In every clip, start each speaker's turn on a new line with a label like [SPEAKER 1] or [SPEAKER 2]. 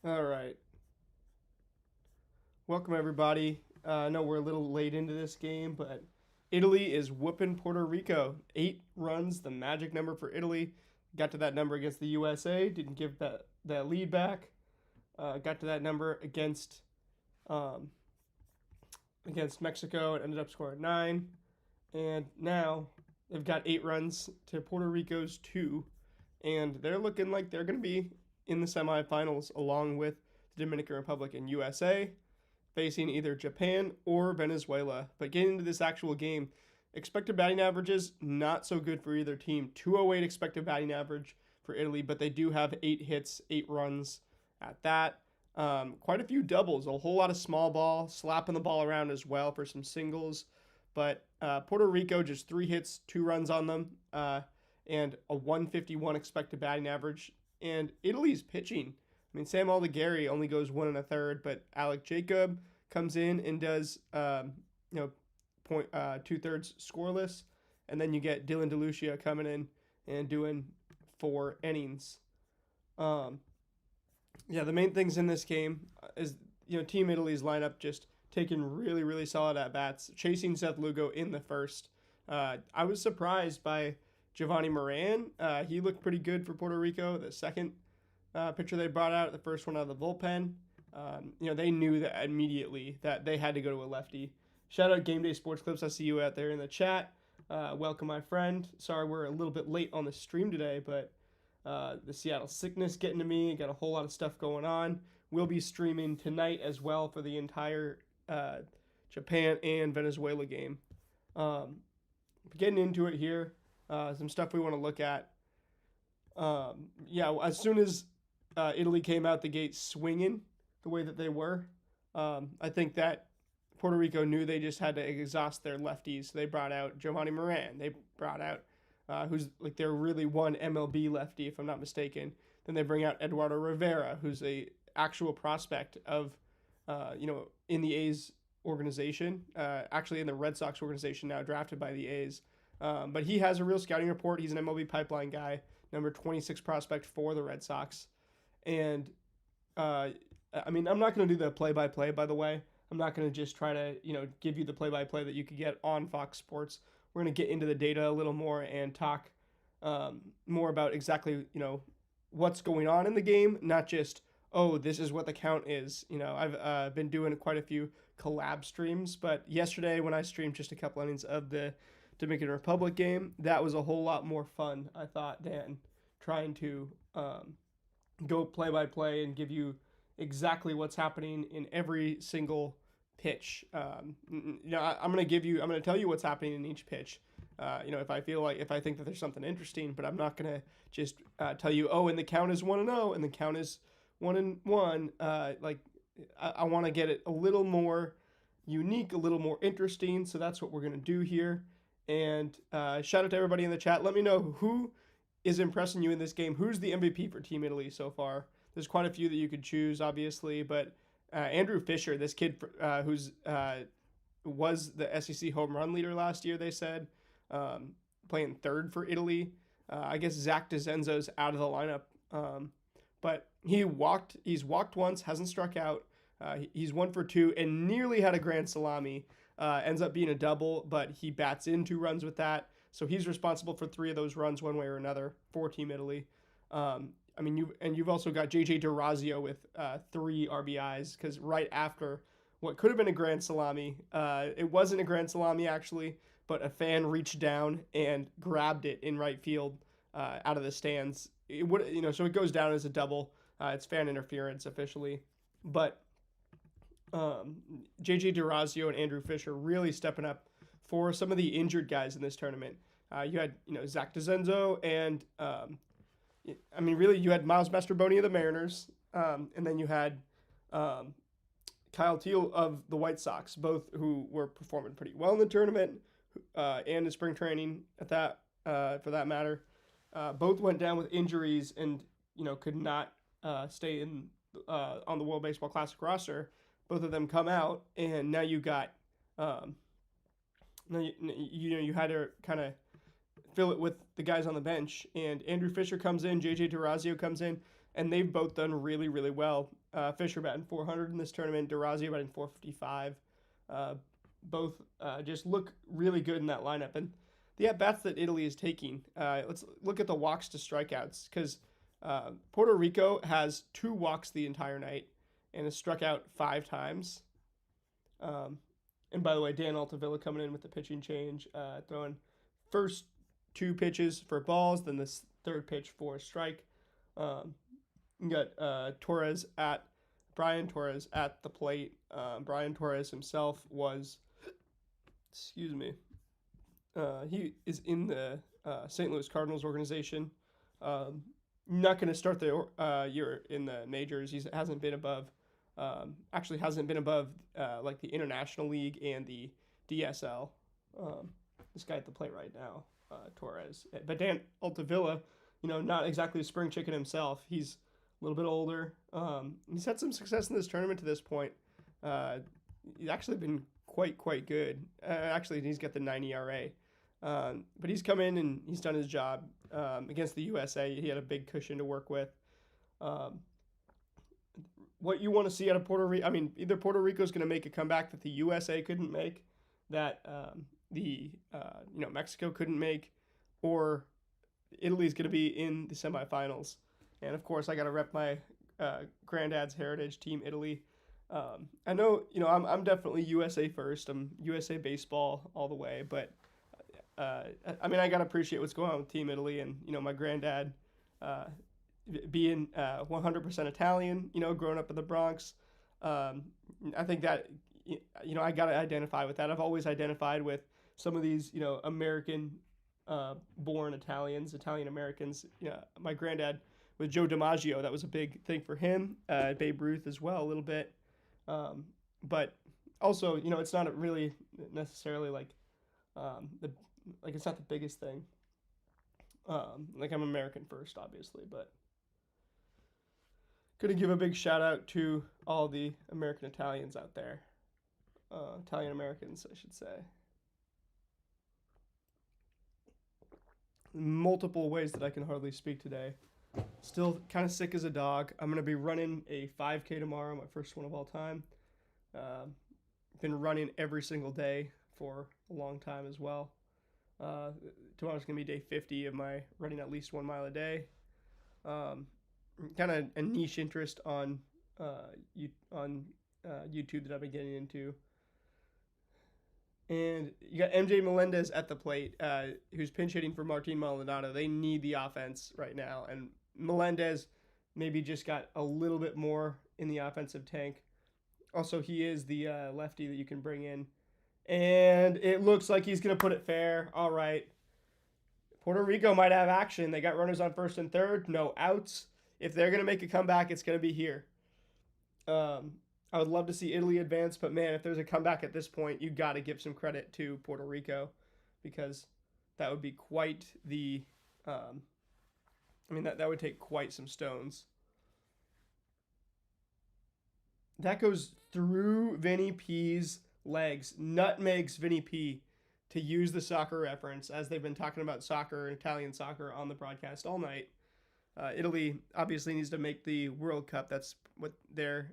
[SPEAKER 1] All right. Welcome, everybody. I know we're a little late into this game, but Italy is whooping Puerto Rico. 8 runs, the magic number for Italy. Got to that number against the USA, didn't give that lead back. Got to that number um, against Mexico and ended up scoring 9. And now they've got 8 runs to Puerto Rico's 2. And they're looking like they're going to be in the semifinals along with the Dominican Republic and USA, facing either Japan or Venezuela. But getting into this actual game, expected batting averages not so good for either team. 208 expected batting average for Italy, but they do have 8 hits, 8 runs at that. Quite a few doubles, a whole lot of small ball, slapping the ball around as well for some singles. But Puerto Rico just 3 hits, 2 runs on them, and a 151 expected batting average. And Italy's pitching, I mean, Sam Aldegheri only goes 1 1/3, but Alec Jacob comes in and does, you know, 2/3 scoreless, and then you get Dylan DeLucia coming in and doing 4 innings. Um, yeah, the main things in this game is Team Italy's lineup just taking really really solid at bats, chasing Seth Lugo in the first. I was surprised by Giovanni Moran. He looked pretty good for Puerto Rico. The second pitcher they brought out, the first one out of the bullpen. They knew that immediately that they had to go to a lefty. Shout out Game Day Sports Clips. I see you out there in the chat. Welcome, my friend. Sorry we're a little bit late on the stream today, but the Seattle sickness getting to me. Got a whole lot of stuff going on. We'll be streaming tonight as well for the entire Japan and Venezuela game. Getting into it here, some stuff we want to look at. As soon as Italy came out the gate swinging the way that they were, I think that Puerto Rico knew they just had to exhaust their lefties. They brought out Giovanni Moran. They brought out who's like their really one MLB lefty, if I'm not mistaken. Then they bring out Eduardo Rivera, who's a actual prospect of, in the A's organization, actually in the Red Sox organization now, drafted by the A's. But he has a real scouting report. He's an MLB pipeline guy, number 26 prospect for the Red Sox. And, I'm not going to do the play-by-play, by the way. I'm not going to just try to, give you the play-by-play that you could get on Fox Sports. We're going to get into the data a little more and talk more about exactly, what's going on in the game, not just, oh, this is what the count is. I've been doing quite a few collab streams, but yesterday when I streamed just a couple innings of the Dominican Republic game, that was a whole lot more fun, I thought, than trying to go play by play and give you exactly what's happening in every single pitch. I'm going to tell you what's happening in each pitch. If I think that there's something interesting, but I'm not going to just tell you, oh, and the count is 1-0 and the count is 1-1. I want to get it a little more unique, a little more interesting. So that's what we're going to do here. And shout out to everybody in the chat. Let me know who is impressing you in this game. Who's the MVP for Team Italy so far? There's quite a few that you could choose, obviously, but Andrew Fisher, this kid who's was the SEC home run leader last year, they said, playing third for Italy. I guess Zach DeZenzo's out of the lineup, but he's walked once, hasn't struck out. He's 1 for 2 and nearly had a grand salami. Ends up being a double, but he bats in 2 runs with that. So he's responsible for 3 of those runs one way or another for Team Italy. You've also got JJ DeRazio with 3 RBIs, because right after what could have been a grand salami, it wasn't a grand salami actually, but a fan reached down and grabbed it in right field out of the stands. So it goes down as a double. It's fan interference officially, but JJ DeRazio and Andrew Fisher really stepping up for some of the injured guys in this tournament. You had Zach DeZenzo and really you had Miles Mastroboni of the Mariners, and then you had Kyle Teal of the White Sox, both who were performing pretty well in the tournament and in spring training at that for that matter. Both went down with injuries and could not stay in on the World Baseball Classic roster. Both of them come out, and now you got you had to kind of fill it with the guys on the bench. And Andrew Fisher comes in, JJ DeRazio comes in. and they've both done really, really well. Fisher batting 400 in this tournament, DeRozio batting 455. Uh, both just look really good in that lineup. And the at bats that Italy is taking, let's look at the walks to strikeouts, because Puerto Rico has 2 walks the entire night and has struck out 5 times. Um, and by the way, Dan Altavilla coming in with the pitching change, throwing first 2 pitches for balls, then this third pitch for a strike. Um, you got Brian Torres at the plate. Brian Torres himself was, excuse me, he is in the St. Louis Cardinals organization. Not going to start the year in the majors. He hasn't been above, actually hasn't been above like the International League and the DSL. This guy at the plate right now, Torres. But Dan Altavilla, not exactly a spring chicken himself. He's a little bit older. He's had some success in this tournament to this point. He's actually been quite good. Actually, he's got the 9 ERA. But he's come in and he's done his job against the USA. He had a big cushion to work with. What you want to see out of Puerto Rico, either Puerto Rico's going to make a comeback that the USA couldn't make, that Mexico couldn't make, or Italy's going to be in the semifinals. And of course, I got to rep my granddad's heritage, Team Italy. I know, I'm definitely USA first. I'm USA baseball all the way, but I got to appreciate what's going on with Team Italy, and my granddad being 100% Italian, growing up in the Bronx. I think that I got to identify with that. I've always identified with some of these American born Italian Americans. My granddad with Joe DiMaggio, that was a big thing for him. Babe Ruth as well, a little bit. But also, it's not really necessarily like it's not the biggest thing. I'm American first, obviously, but gonna give a big shout out to all the American Italians out there. Italian Americans, I should say. Multiple ways that I can hardly speak today. Still kind of sick as a dog. I'm going to be running a 5K tomorrow, my first one of all time. Been running every single day for a long time as well. Tomorrow's going to be day 50 of my running at least 1 mile a day. Kind of a niche interest on YouTube that I've been getting into. And you got MJ Melendez at the plate, who's pinch hitting for Martin Maldonado. They need the offense right now. And Melendez maybe just got a little bit more in the offensive tank. Also, he is the lefty that you can bring in. And it looks like he's going to put it fair. All right. Puerto Rico might have action. They got runners on first and third. No outs. If they're going to make a comeback, it's going to be here. I would love to see Italy advance, but man, if there's a comeback at this point, you got to give some credit to Puerto Rico, because that would be quite the, that would take quite some stones. That goes through Vinny P's legs, nutmegs Vinny P, to use the soccer reference, as they've been talking about soccer and Italian soccer on the broadcast all night. Italy obviously needs to make the World Cup. That's what they're,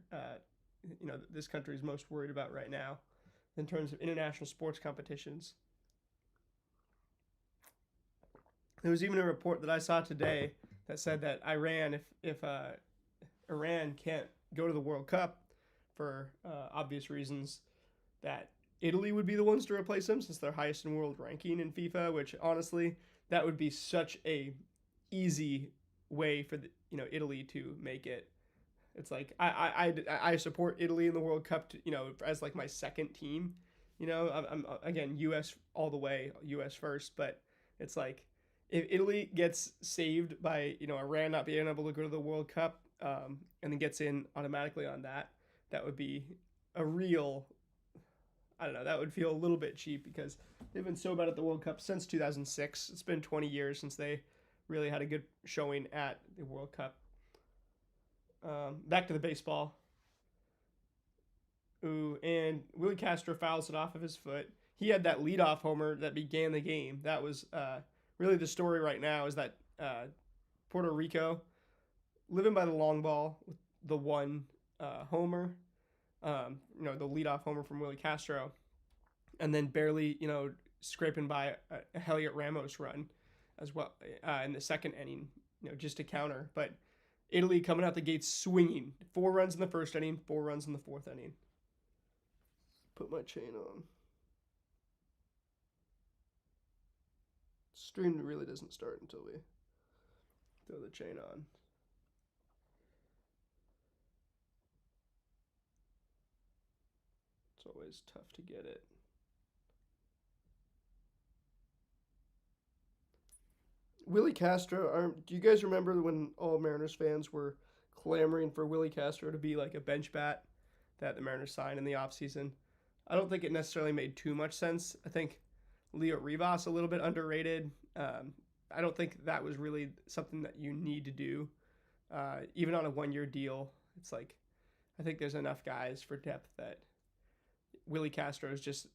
[SPEAKER 1] this country is most worried about right now in terms of international sports competitions. There was even a report that I saw today that said that Iran, if Iran can't go to the World Cup for obvious reasons, that Italy would be the ones to replace them, since they're highest in world ranking in FIFA, which honestly, that would be such a easy way for Italy to make it. It's like I support Italy in the World Cup, as like my second team. I'm again U.S. all the way, U.S. first. But it's like if Italy gets saved by Iran not being able to go to the World Cup, and then gets in automatically on that, that would be a real. I don't know. That would feel a little bit cheap, because they've been so bad at the World Cup since 2006. It's been 20 years since they really had a good showing at the World Cup. Back to the baseball. Ooh, and Willie Castro fouls it off of his foot. He had that leadoff homer that began the game. That was really the story right now, is that Puerto Rico living by the long ball with the one homer, the leadoff homer from Willie Castro, and then barely, scraping by a Heliot Ramos run as well in the second inning, just to counter. But Italy coming out the gates swinging. 4 runs in the first inning, 4 runs in the fourth inning. Put my chain on. Stream really doesn't start until we throw the chain on. It's always tough to get it. Willie Castro, do you guys remember when all Mariners fans were clamoring for Willie Castro to be like a bench bat that the Mariners signed in the offseason? I don't think it necessarily made too much sense. I think Leo Rivas a little bit underrated. I don't think that was really something that you need to do. Even on a 1-year deal, it's like I think there's enough guys for depth that Willie Castro is just,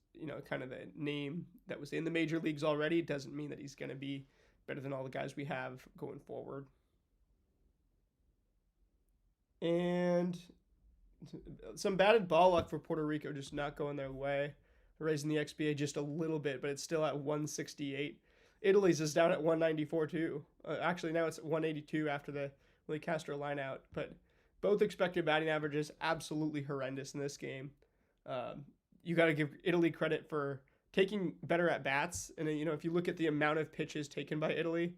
[SPEAKER 1] kind of the name that was in the major leagues already. It doesn't mean that he's going to be better than all the guys we have going forward. And some batted ball luck for Puerto Rico, just not going their way. Raising the XBA just a little bit, but it's still at 168. Italy's is down at 194 too. Actually, now it's 182 after the Willie Castro line out. But both expected batting averages absolutely horrendous in this game. You got to give Italy credit for taking better at bats. And, if you look at the amount of pitches taken by Italy,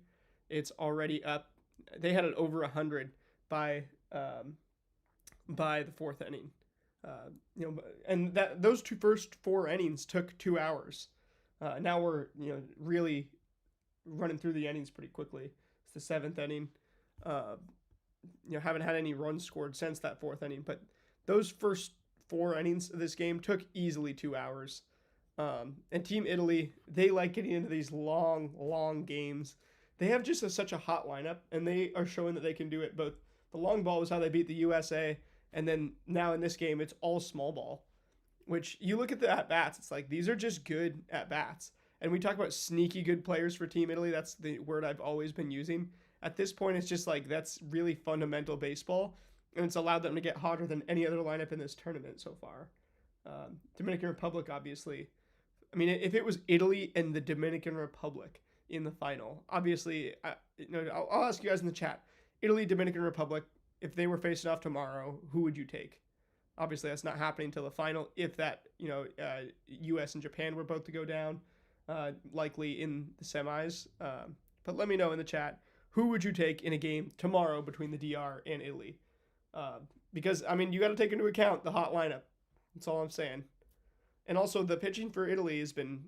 [SPEAKER 1] it's already up. They had it over 100 by the fourth inning. And those first 4 innings took 2 hours. Now we're, really running through the innings pretty quickly. It's the 7th inning. Haven't had any runs scored since that 4th inning, but those first 4 innings of this game took easily 2 hours. And Team Italy, they like getting into these long games. They have just such a hot lineup, and they are showing that they can do it. Both the long ball was how they beat the USA, and then now in this game, it's all small ball, which you look at the at-bats, it's like these are just good at-bats. And we talk about sneaky good players for Team Italy. That's the word I've always been using. At this point, it's just like that's really fundamental baseball, and it's allowed them to get hotter than any other lineup in this tournament so far. Dominican Republic, obviously. I mean, if it was Italy and the Dominican Republic in the final, obviously, I'll ask you guys in the chat. Italy, Dominican Republic, if they were facing off tomorrow, who would you take? Obviously, that's not happening until the final. If that, U.S. and Japan were both to go down, likely in the semis. But let me know in the chat, who would you take in a game tomorrow between the DR and Italy? Because, you got to take into account the hot lineup. That's all I'm saying. And also, the pitching for Italy has been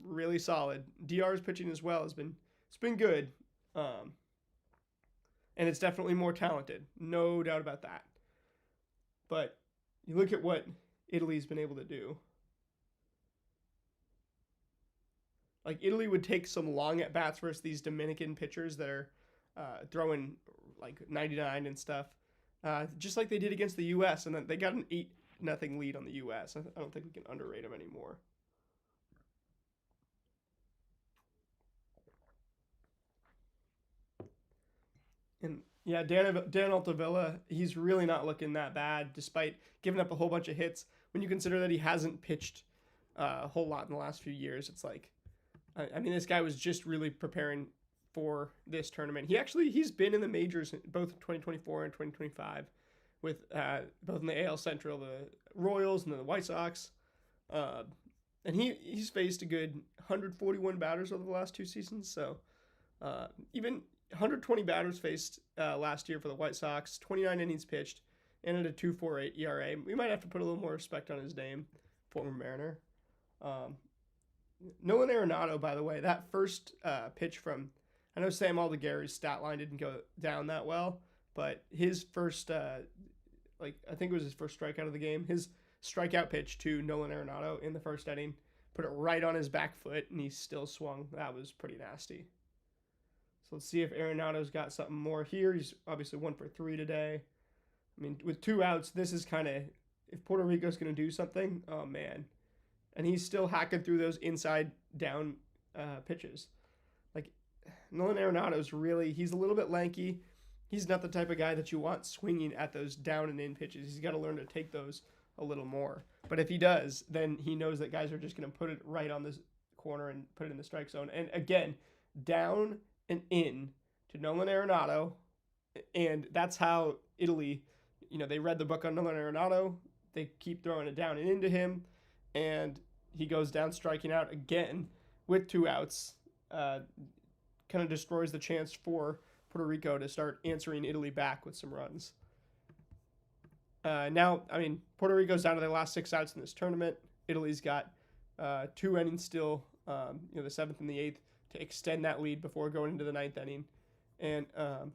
[SPEAKER 1] really solid. DR's pitching as well it's been good. And it's definitely more talented. No doubt about that. But you look at what Italy's been able to do. Like, Italy would take some long at-bats versus these Dominican pitchers that are throwing, 99 and stuff. Just like they did against the U.S. And then they got an 8-0 lead on the U.S. I don't think we can underrate them anymore. And yeah, Dan Altavilla, he's really not looking that bad, despite giving up a whole bunch of hits. When you consider that he hasn't pitched a whole lot in the last few years, it's like, this guy was just really preparing for this tournament. He's been in the majors both 2024 and 2025 with both in the AL Central, the Royals and the White Sox. And he's faced a good 141 batters over the last 2 seasons. So even 120 batters faced last year for the White Sox, 29 innings pitched, and at a 2.48 ERA. We might have to put a little more respect on his name, former Mariner. Nolan Arenado, by the way, that first pitch from, I know Sam Aldegary's stat line didn't go down that well, but his first, I think it was his first strikeout of the game, his strikeout pitch to Nolan Arenado in the first inning, put it right on his back foot, and he still swung. That was pretty nasty. So let's see if Arenado's got something more here. He's obviously 1 for 3 today. With 2 outs, this is kind of, if Puerto Rico's going to do something, oh man. And he's still hacking through those inside down pitches. Nolan Arenado's really, he's a little bit lanky. he's not the type of guy that you want swinging at those down and in pitches. He's got to learn to take those a little more. But if he does, then he knows that guys are just going to put it right on this corner and put it in the strike zone. And again, down and in to Nolan Arenado. And that's how Italy, they read the book on Nolan Arenado. They keep throwing it down and into him. And he goes down striking out again with 2 outs. Kind of destroys the chance for Puerto Rico to start answering Italy back with some runs. Now, Puerto Rico's down to their last 6 outs in this tournament. Italy's got 2 innings still, the 7th and the 8th, to extend that lead before going into the 9th inning. And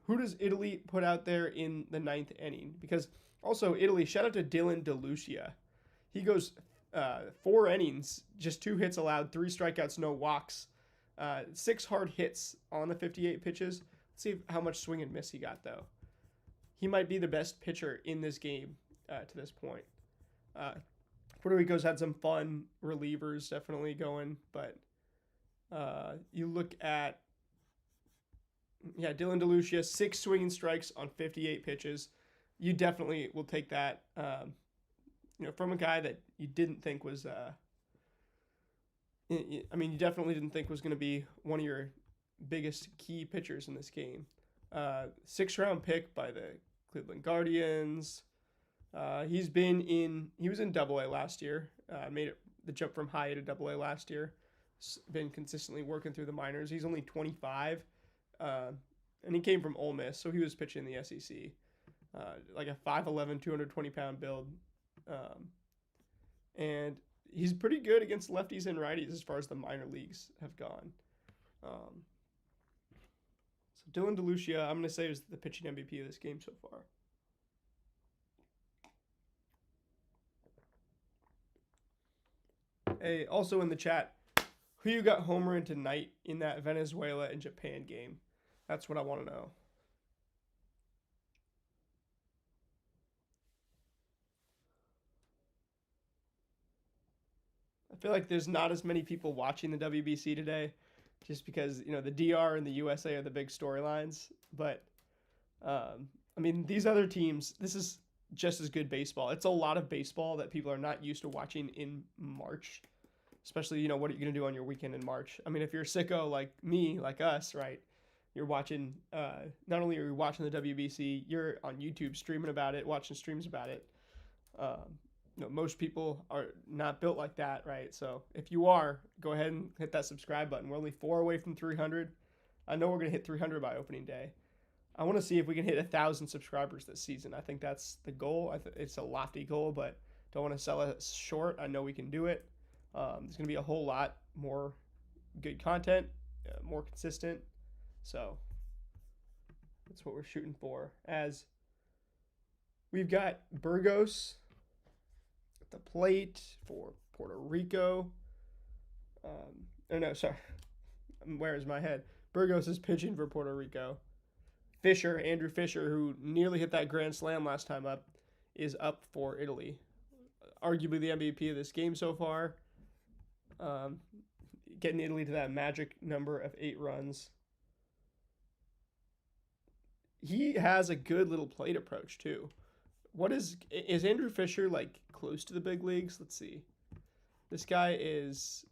[SPEAKER 1] who does Italy put out there in the 9th inning? Because also Italy, shout out to Dylan DeLucia. He goes 4 innings, just 2 hits allowed, 3 strikeouts, no walks, 6 hard hits on the 58 pitches. Let's see how much swing and miss he got, though. He might be the best pitcher in this game to this point. Puerto Rico's had some fun relievers definitely going, but you look at, Dylan DeLucia, 6 swinging strikes on 58 pitches. You definitely will take that, from a guy that you didn't think was, you definitely didn't think was going to be one of your biggest key pitchers in this game. 6th round pick by the Cleveland Guardians. He was in Double-A last year. Made it the jump from high A to Double-A last year. Been consistently working through the minors. He's only 25, and he came from Ole Miss, so he was pitching in the SEC. Like a 5'11", 220-pound build, and he's pretty good against lefties and righties as far as the minor leagues have gone. So Dylan DeLucia, I'm going to say, is the pitching MVP of this game so far. Hey, also in the chat, who you got homering tonight in that Venezuela and Japan game? That's what I want to know. I feel like there's not as many people watching the WBC today, just because the DR and the USA are the big storylines. But these other teams, this is just as good baseball. It's a lot of baseball that people are not used to watching in March, especially what are you going to do on your weekend in March? If you're a sicko like me, like us, right? You're watching. Not only are you watching the WBC, you're on YouTube streaming about it, watching streams about it. Most people are not built like that, right? So if you are, go ahead and hit that subscribe button. We're only 4 away from 300. I know we're going to hit 300 by opening day. I want to see if we can hit 1,000 subscribers this season. I think that's the goal. It's a lofty goal, but don't want to sell it short. I know we can do it. There's going to be a whole lot more good content, more consistent. So that's what we're shooting for. As we've got Burgos at the plate for Puerto Rico. Where is my head? Burgos is pitching for Puerto Rico. Andrew Fisher, who nearly hit that grand slam last time up, is up for Italy. Arguably the MVP of this game so far. Getting Italy to that magic number of 8 runs. He has a good little plate approach too. Is Andrew Fisher like close to the big leagues? Let's see. This guy is.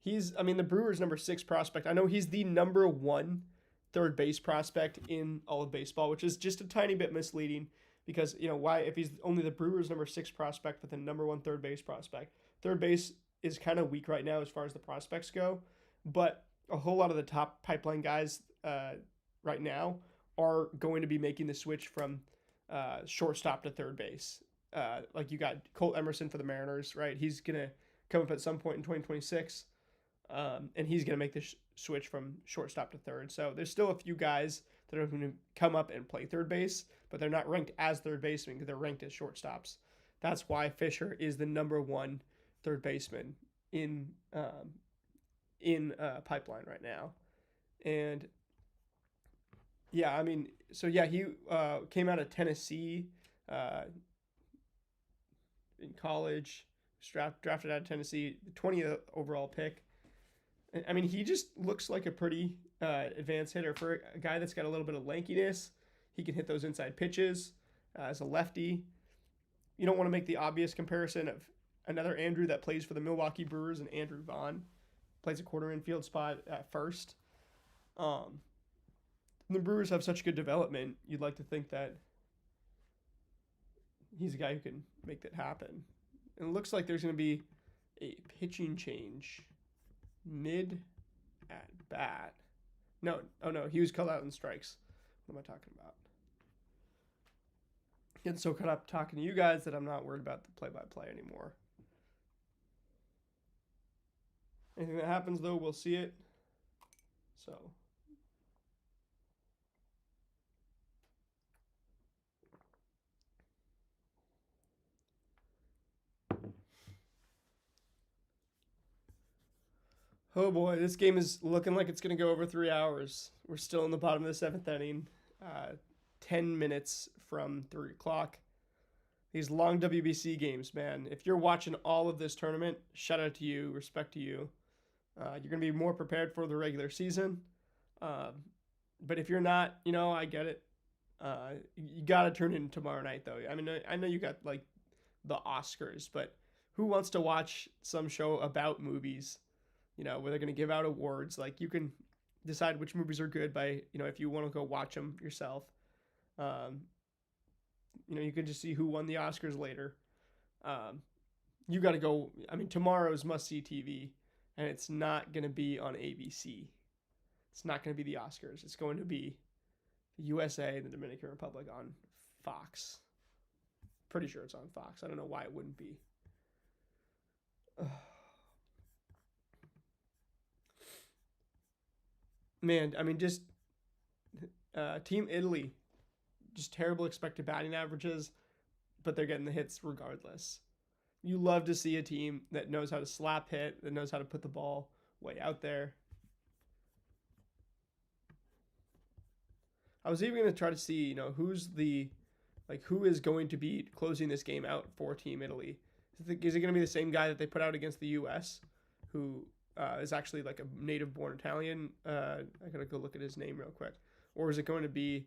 [SPEAKER 1] The Brewers' number 6 prospect. I know he's the number 1 third base prospect in all of baseball, which is just a tiny bit misleading because, why, if he's only the Brewers' number 6 prospect but the number 1 third base prospect. Third base is kind of weak right now as far as the prospects go, but a whole lot of the top pipeline guys right now are going to be making the switch from shortstop to third base. Like you got Colt Emerson for the Mariners, right? He's going to come up at some point in 2026. And he's going to make the switch from shortstop to third. So there's still a few guys that are going to come up and play third base, but they're not ranked as third basemen because they're ranked as shortstops. That's why Fisher is the number 1 third baseman in pipeline right now. And he came out of Tennessee in college, drafted out of Tennessee, the 20th overall pick. I mean, he just looks like a pretty advanced hitter for a guy that's got a little bit of lankiness. He can hit those inside pitches as a lefty. You don't want to make the obvious comparison of another Andrew that plays for the Milwaukee Brewers and Andrew Vaughn plays a quarter infield spot at first. Um, the Brewers have such good development. You'd like to think that he's a guy who can make that happen. And it looks like there's going to be a pitching change mid at bat. No, oh no, he was called out in strikes. What am I talking about? Getting so caught up talking to you guys that I'm not worried about the play-by-play anymore. Anything that happens, though, we'll see it. So. Oh boy, this game is looking like it's going to go over 3 hours. We're still in the bottom of the 7th inning. 10 minutes from 3 o'clock. These long WBC games, man. If you're watching all of this tournament, shout out to you, respect to you. You're going to be more prepared for the regular season. But if you're not, I get it. You got to turn in tomorrow night, though. I mean, I know you got, like, the Oscars, but who wants to watch some show about movies, where they're going to give out awards? Like, you can decide which movies are good by, if you want to go watch them yourself. You can just see who won the Oscars later. You got to go. I mean, tomorrow's must-see TV, and it's not going to be on ABC. It's not going to be the Oscars. It's going to be the USA and the Dominican Republic on Fox. Pretty sure it's on Fox. I don't know why it wouldn't be. Man, I mean, just Team Italy, just terrible expected batting averages, but they're getting the hits regardless. You love to see a team that knows how to slap hit, that knows how to put the ball way out there. I was even going to try to see, who is going to be closing this game out for Team Italy. Is it going to be the same guy that they put out against the U.S., who is actually like a native-born Italian? I got to go look at his name real quick. Or is it going to be,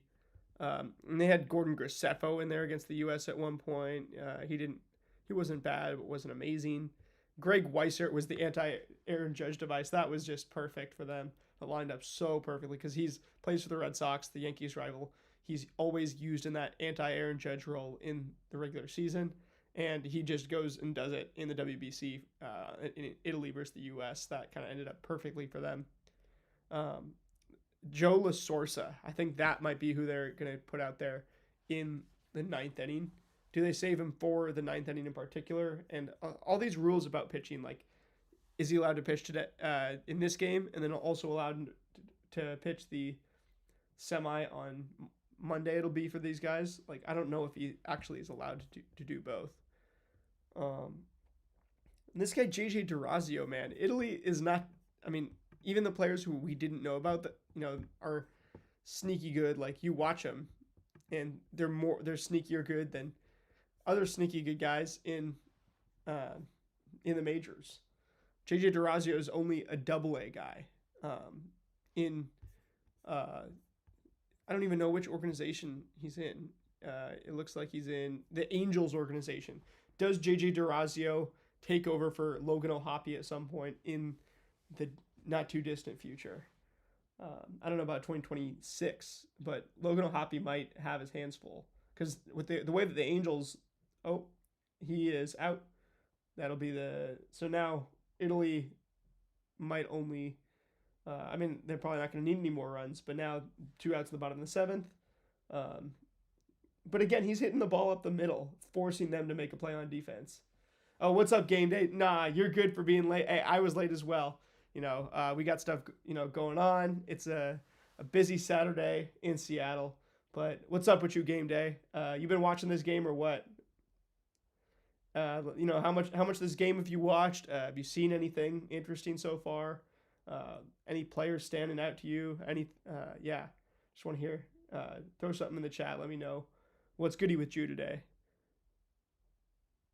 [SPEAKER 1] and they had Gordon Graceffo in there against the U.S. at one point. He wasn't bad, but wasn't amazing. Greg Weissert was the anti-Aaron Judge device. That was just perfect for them. It lined up so perfectly because he's plays for the Red Sox, the Yankees rival. He's always used in that anti-Aaron Judge role in the regular season, and he just goes and does it in the WBC in Italy versus the U.S. That kind of ended up perfectly for them. Joe LaSorsa, I think that might be who they're going to put out there in the 9th inning. Do they save him for the 9th inning in particular? And all these rules about pitching, like, is he allowed to pitch today in this game, and then also allowed to pitch the semi on Monday? It'll be for these guys. Like, I don't know if he actually is allowed to do both. And this guy JJ Durazio, man, Italy is not. I mean, even the players who we didn't know about that are sneaky good. Like, you watch them, and they're sneakier good than other sneaky good guys in the majors. JJ Durazio is only a AA guy. I don't even know which organization he's in. It looks like he's in the Angels organization. Does JJ Durazio take over for Logan O'Hoppe at some point in the not too distant future? I don't know about 2026, but Logan O'Hoppe might have his hands full because with the way that the Angels, he is out. That'll be so now Italy might only, they're probably not going to need any more runs, but now 2 outs in the bottom of the 7th. But again, he's hitting the ball up the middle, forcing them to make a play on defense. Oh, what's up, game day? Nah, you're good for being late. Hey, I was late as well. We got stuff, going on. It's a busy Saturday in Seattle. But what's up with you, game day? You been watching this game or what? How much this game have you watched? Have you seen anything interesting so far? Any players standing out to you? Just want to hear. Throw something in the chat. Let me know what's goody with you today.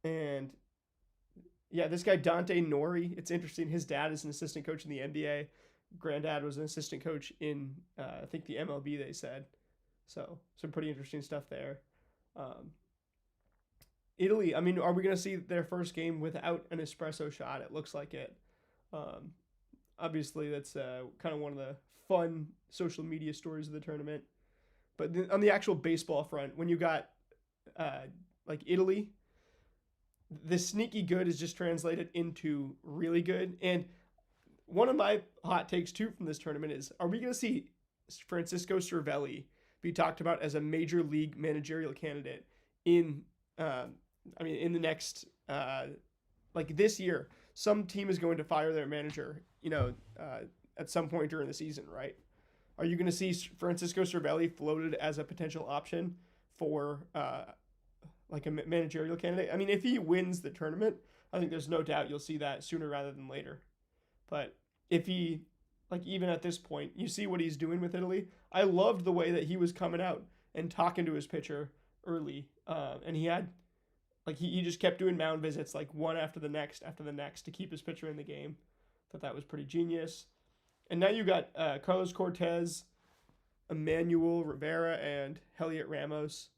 [SPEAKER 1] And Yeah, this guy Dante Nori. It's interesting. His dad is an assistant coach in the NBA. Granddad was an assistant coach in I think the MLB. They said so. Some pretty interesting stuff there. Um, Italy. I mean, are we going to see their first game without an espresso shot? It looks like it. Um, Obviously, that's kind of one of the fun social media stories of the tournament. But on the actual baseball front, when you got uh, like Italy, the sneaky good is just translated into really good. And one of my hot takes too from this tournament is: are we going to see Francisco Cervelli be talked about as a major league managerial candidate in? In the next like this year, some team is going to fire their manager. At some point during the season, right? Are you going to see Francisco Cervelli floated as a potential option for like a managerial candidate? I mean, if he wins the tournament, I think there's no doubt you'll see that sooner rather than later. But if he, like, even at this point, you see what he's doing with Italy. I loved the way that he was coming out and talking to his pitcher early, and he had like he just kept doing mound visits like one after the next to keep his pitcher in the game. Thought that was pretty genius. And now you got Carlos Cortez, Emmanuel Rivera, and Heliot Ramos.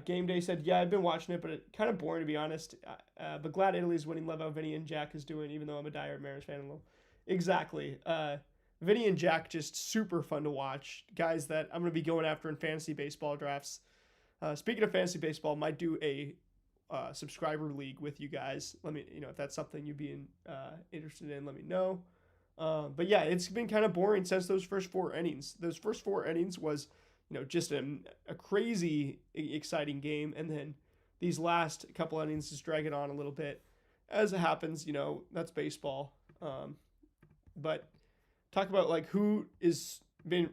[SPEAKER 1] Game Day said, yeah, I've been watching it, but it's kind of boring to be honest. But glad Italy's winning. Love how Vinny and Jack is doing, even though I'm a diehard Mariners fan. Exactly. Vinny and Jack just super fun to watch. Guys that I'm going to be going after in fantasy baseball drafts. Speaking of fantasy baseball, might do a subscriber league with you guys. Let me, if that's something you'd be interested in, let me know. But yeah, it's been kind of boring since those first four innings. Those first four innings was, just a crazy exciting game. And then these last couple innings just drag it on a little bit. As it happens, that's baseball. But talk about like who is been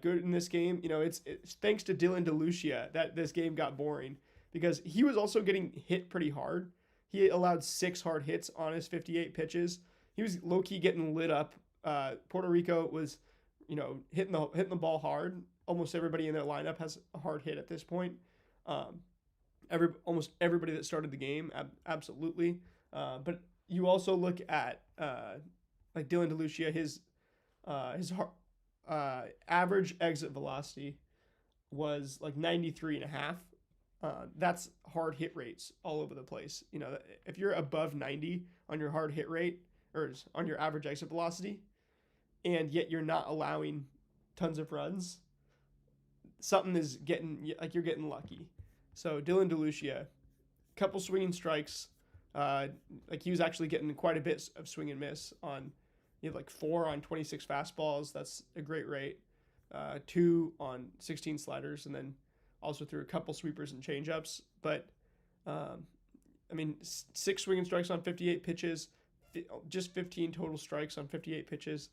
[SPEAKER 1] good in this game. It's thanks to Dylan DeLucia that this game got boring because he was also getting hit pretty hard. He allowed 6 hard hits on his 58 pitches. He was low key getting lit up. Puerto Rico was, hitting the ball hard. Almost everybody in their lineup has a hard hit at this point. Almost everybody that started the game, absolutely. But you also look at like Dylan DeLucia, his average exit velocity was like 93.5. That's hard hit rates all over the place. If you're above 90 on your hard hit rate or on your average exit velocity, and yet you're not allowing tons of runs, something is getting like you're getting lucky. So Dylan DeLucia, couple swinging strikes, like he was actually getting quite a bit of swing and miss on. You have like 4 on 26 fastballs. That's a great rate. 2 on 16 sliders, and then also threw a couple sweepers and changeups. But 6 swinging strikes on 58 pitches, just 15 total strikes on 58 pitches.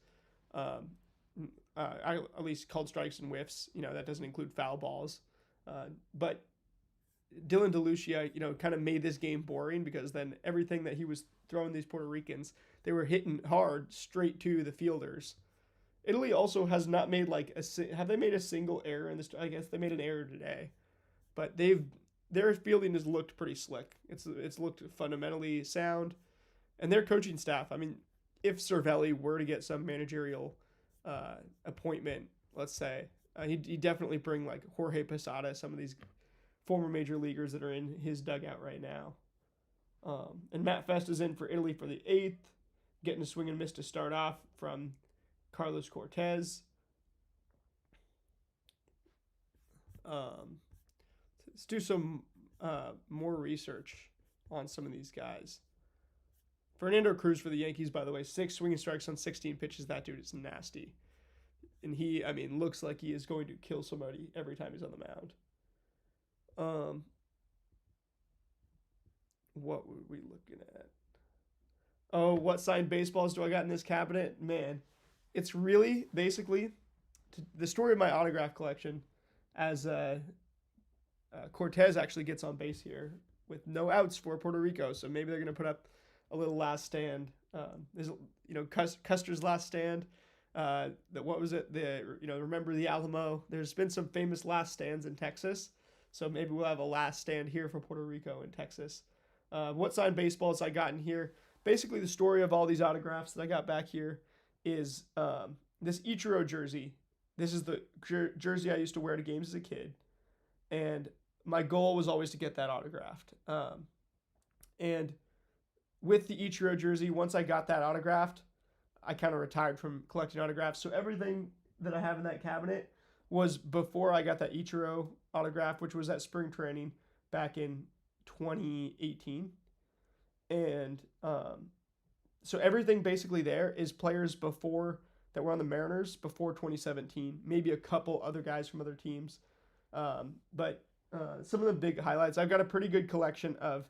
[SPEAKER 1] At least called strikes and whiffs. That doesn't include foul balls. But Dylan DeLucia, kind of made this game boring because then everything that he was throwing these Puerto Ricans, they were hitting hard straight to the fielders. Italy also has not made have they made a single error in this? I guess they made an error today, but their fielding has looked pretty slick. It's looked fundamentally sound, and their coaching staff. I mean, if Cervelli were to get some managerial appointment, let's say, he'd definitely bring like Jorge Posada, some of these former major leaguers that are in his dugout right now. And Matt Fest is in for Italy for the 8th, getting a swing and miss to start off from Carlos Cortez. Let's do some more research on some of these guys. Fernando Cruz for the Yankees, by the way, 6 swinging strikes on 16 pitches. That dude is nasty. And he, looks like he is going to kill somebody every time he's on the mound. What were we looking at? Oh, what signed baseballs do I got in this cabinet? Man, it's really basically the story of my autograph collection as Cortez actually gets on base here with no outs for Puerto Rico. So maybe they're going to put up a little last stand. There's, Custer's last stand. What was it? Remember the Alamo? There's been some famous last stands in Texas. So maybe we'll have a last stand here for Puerto Rico in Texas. what signed baseballs I got in here. Basically, the story of all these autographs that I got back here is this Ichiro jersey. This is the jersey I used to wear to games as a kid, and my goal was always to get that autographed. And with the Ichiro jersey, once I got that autographed, I kind of retired from collecting autographs. So everything that I have in that cabinet was before I got that Ichiro autograph, which was at spring training back in 2018. And so everything basically there is players before that were on the Mariners before 2017, maybe a couple other guys from other teams. But some of the big highlights, I've got a pretty good collection of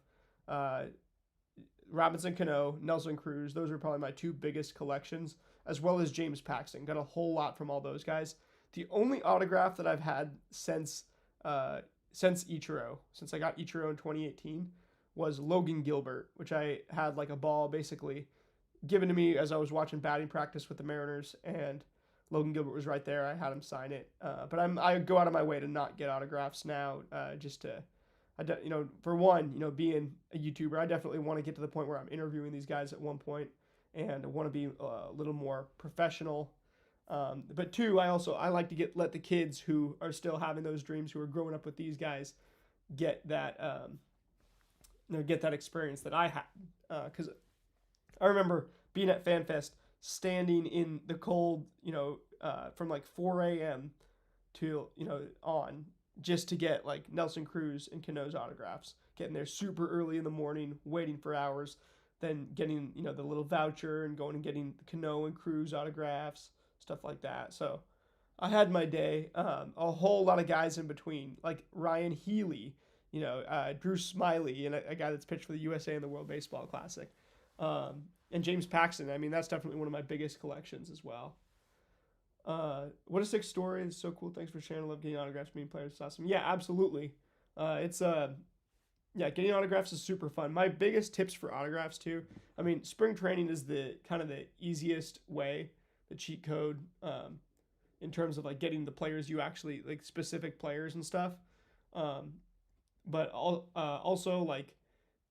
[SPEAKER 1] Robinson Cano, Nelson Cruz. Those are probably my two biggest collections, as well as James Paxton. Got a whole lot from all those guys. The only autograph that I've had since Ichiro, since I got Ichiro in 2018, was Logan Gilbert, which I had like a ball basically given to me as I was watching batting practice with the Mariners, and Logan Gilbert was right there. I had him sign it, but I go out of my way to not get autographs now, just to, for one, being a YouTuber, I definitely want to get to the point where I'm interviewing these guys at one point, and I want to be a little more professional. But two, I like to let the kids who are still having those dreams, who are growing up with these guys, get that get that experience that I had, because I remember being at FanFest, standing in the cold, from like 4 a.m. to on, just to get like Nelson Cruz and Cano's autographs. Getting there super early in the morning, waiting for hours, then getting the little voucher and going and getting Cano and Cruz autographs, stuff like that. So I had my day. A whole lot of guys in between, like Ryan Healy, Drew Smiley, and a guy that's pitched for the USA in the World Baseball Classic. And James Paxton. I mean, that's definitely one of my biggest collections as well. What a sick story. It's so cool. Thanks for sharing. I love getting autographs, meeting players. It's awesome. Yeah, absolutely. Getting autographs is super fun. My biggest tips for autographs too. I mean, spring training is the kind of the easiest way, the cheat code, in terms of like getting the players you actually like, specific players and stuff. But also like,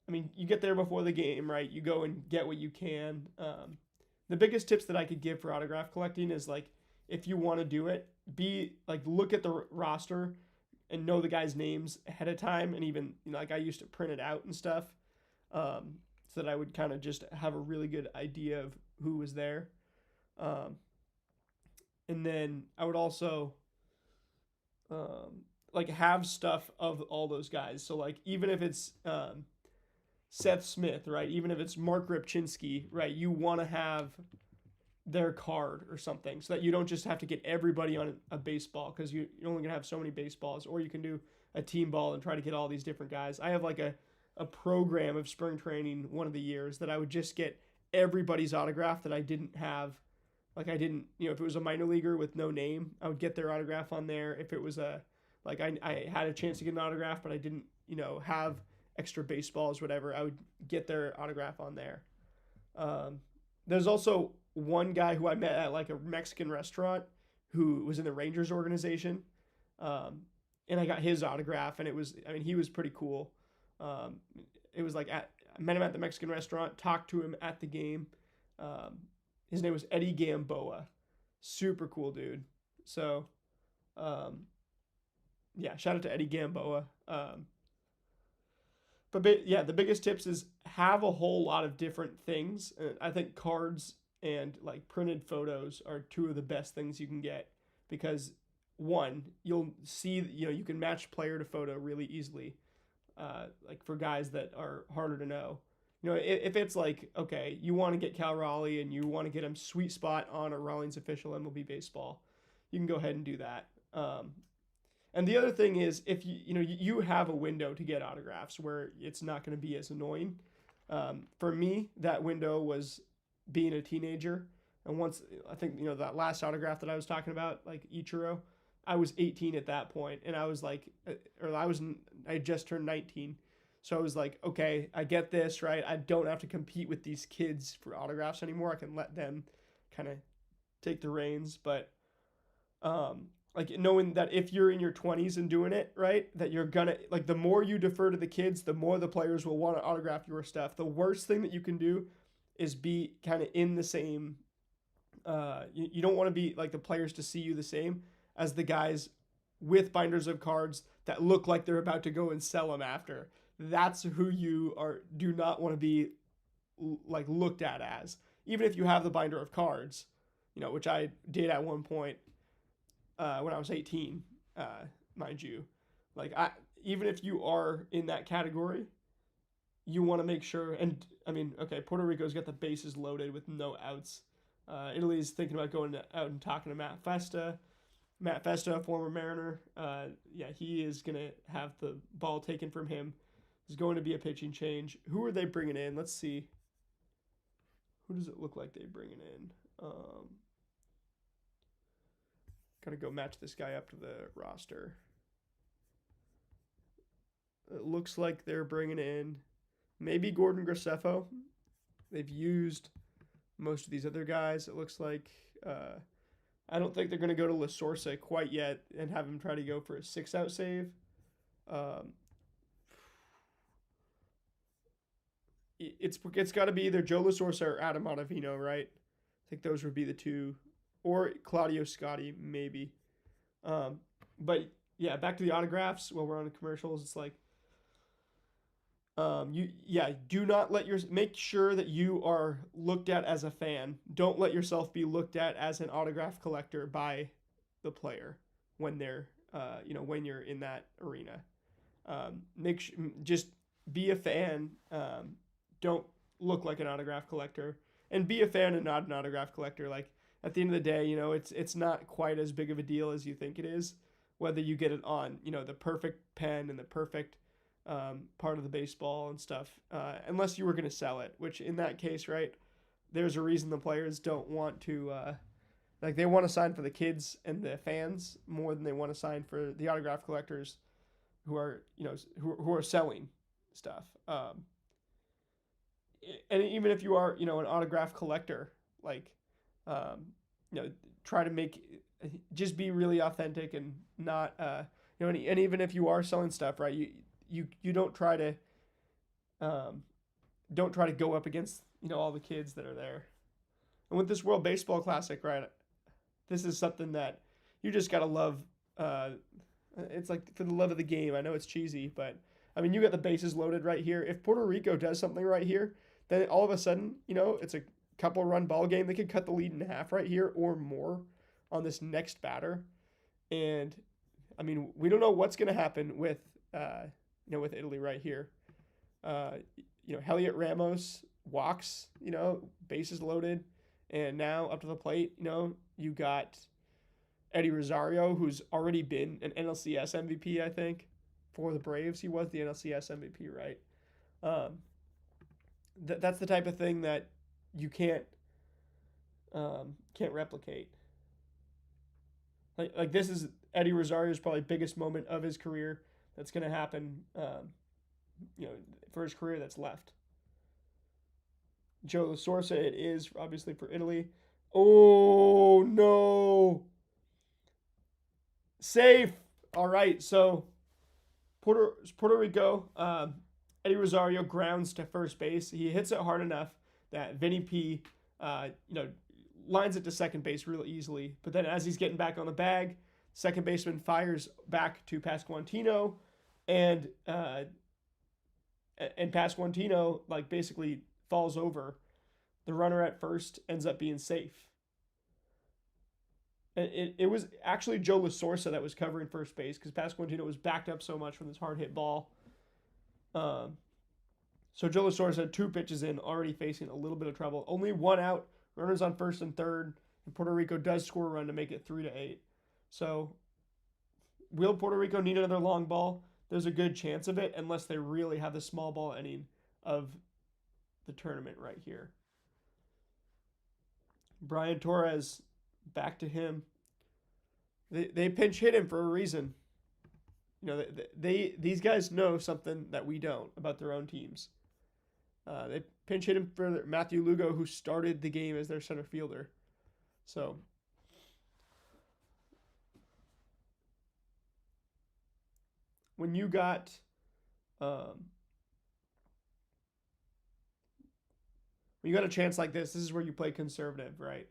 [SPEAKER 1] I mean, you get there before the game, right? You go and get what you can. The biggest tips that I could give for autograph collecting is like, if you want to do it, look at the roster and know the guys' names ahead of time. And even, like I used to print it out and stuff, so that I would kind of just have a really good idea of who was there. And then I would also, have stuff of all those guys. So like, even if it's, Seth Smith, right? Even if it's Mark Ripchinsky, right? You want to have their card or something so that you don't just have to get everybody on a baseball, because you're only going to have so many baseballs, or you can do a team ball and try to get all these different guys. I have like a program of spring training one of the years that I would just get everybody's autograph that I didn't have. Like if it was a minor leaguer with no name, I would get their autograph on there. If it was I had a chance to get an autograph, but I didn't, have extra baseballs, whatever, I would get their autograph on there. There's also one guy who I met at like a Mexican restaurant who was in the Rangers organization, and I got his autograph, and he was pretty cool. It was like I met him at the Mexican restaurant, talked to him at the game. His name was Eddie Gamboa. Super cool dude. So, shout out to Eddie Gamboa. But the biggest tips is have a whole lot of different things. I think cards and like printed photos are two of the best things you can get, because one, you'll see, you can match player to photo really easily. Like for guys that are harder to know, if it's like, okay, you want to get Cal Raleigh and you want to get him sweet spot on a Rawlings official MLB baseball, you can go ahead and do that. And the other thing is, if you have a window to get autographs where it's not going to be as annoying. For me, that window was being a teenager. And once, I think, that last autograph that I was talking about, like Ichiro, I was 18 at that point, and I was like, I just turned 19. So I was like, okay, I get this, right? I don't have to compete with these kids for autographs anymore. I can let them kind of take the reins. But like knowing that if you're in your 20s and doing it right, that you're gonna like the more you defer to the kids, the more the players will want to autograph your stuff. The worst thing that you can do is be kind of in the same. You don't want to be like the players to see you the same as the guys with binders of cards that look like they're about to go and sell them after. That's who you are. Do not want to be like looked at as, even if you have the binder of cards, which I did at one point when I was 18, uh, mind you. Like even if you are in that category, you want to make sure. And I mean, okay, Puerto Rico's got the bases loaded with no outs. Italy's thinking about going out and talking to Matt Festa. Matt Festa, former Mariner, yeah, he is going to have the ball taken from him. There's going to be a pitching change. Who are they bringing in? Let's see. Who does it look like they're bringing in? Gotta go match this guy up to the roster. It looks like they're bringing in maybe Gordon Graceffo. They've used most of these other guys. It looks like I don't think they're going to go to La Sorsa quite yet and have him try to go for a 6-out save. It's got to be either Joe La Sorsa or Adam Ottavino, right? I think those would be the two, or Claudio Scotti maybe. But yeah, back to the autographs. While we're on the commercials, it's like do not make sure that you are looked at as a fan. Don't let yourself be looked at as an autograph collector by the player when they're when you're in that arena. Just be a fan. Don't look like an autograph collector, and be a fan and not an autograph collector. Like at the end of the day, it's not quite as big of a deal as you think it is, whether you get it on the perfect pen and the perfect part of the baseball and stuff, unless you were going to sell it, which in that case, right, there's a reason the players don't want to, they want to sign for the kids and the fans more than they want to sign for the autograph collectors who are, who are selling stuff. And even if you are, an autograph collector, try to just be really authentic and not, and even if you are selling stuff, right, you don't try to go up against all the kids that are there. And with this World Baseball Classic, right, this is something that you just gotta love. It's like for the love of the game. I know it's cheesy, but I mean, you got the bases loaded right here. If Puerto Rico does something right here, then all of a sudden it's a couple run ball game. They could cut the lead in half right here or more on this next batter. And I mean, we don't know what's gonna happen with with Italy right here. Heliot Ramos walks, bases loaded, and now up to the plate, you got Eddie Rosario, who's already been an NLCS MVP, I think, for the Braves. He was the NLCS MVP, right? That's the type of thing that you can't replicate. Like this is Eddie Rosario's probably biggest moment of his career. That's going to happen, for his career that's left. Joe La Sorsa, it is obviously for Italy. Oh, no. Safe. All right, so Puerto Rico, Eddie Rosario grounds to first base. He hits it hard enough that Vinny P, lines it to second base real easily. But then as he's getting back on the bag, second baseman fires back to Pasquantino, and Pasquantino basically falls over. The runner at first ends up being safe. And it was actually Joe La Sorsa that was covering first base because Pasquantino was backed up so much from this hard hit ball. So Joe La Sorsa had 2 pitches in, already facing a little bit of trouble. Only 1 out, runners on first and third, and Puerto Rico does score a run to make it 3-8. So will Puerto Rico need another long ball? There's a good chance of it, unless they really have the small ball inning of the tournament right here. Brian Torres, back to him. They pinch hit him for a reason. These guys know something that we don't about their own teams. They pinch hit him for Matthew Lugo, who started the game as their center fielder. So when you got um, when you got a chance like this is where you play conservative, right?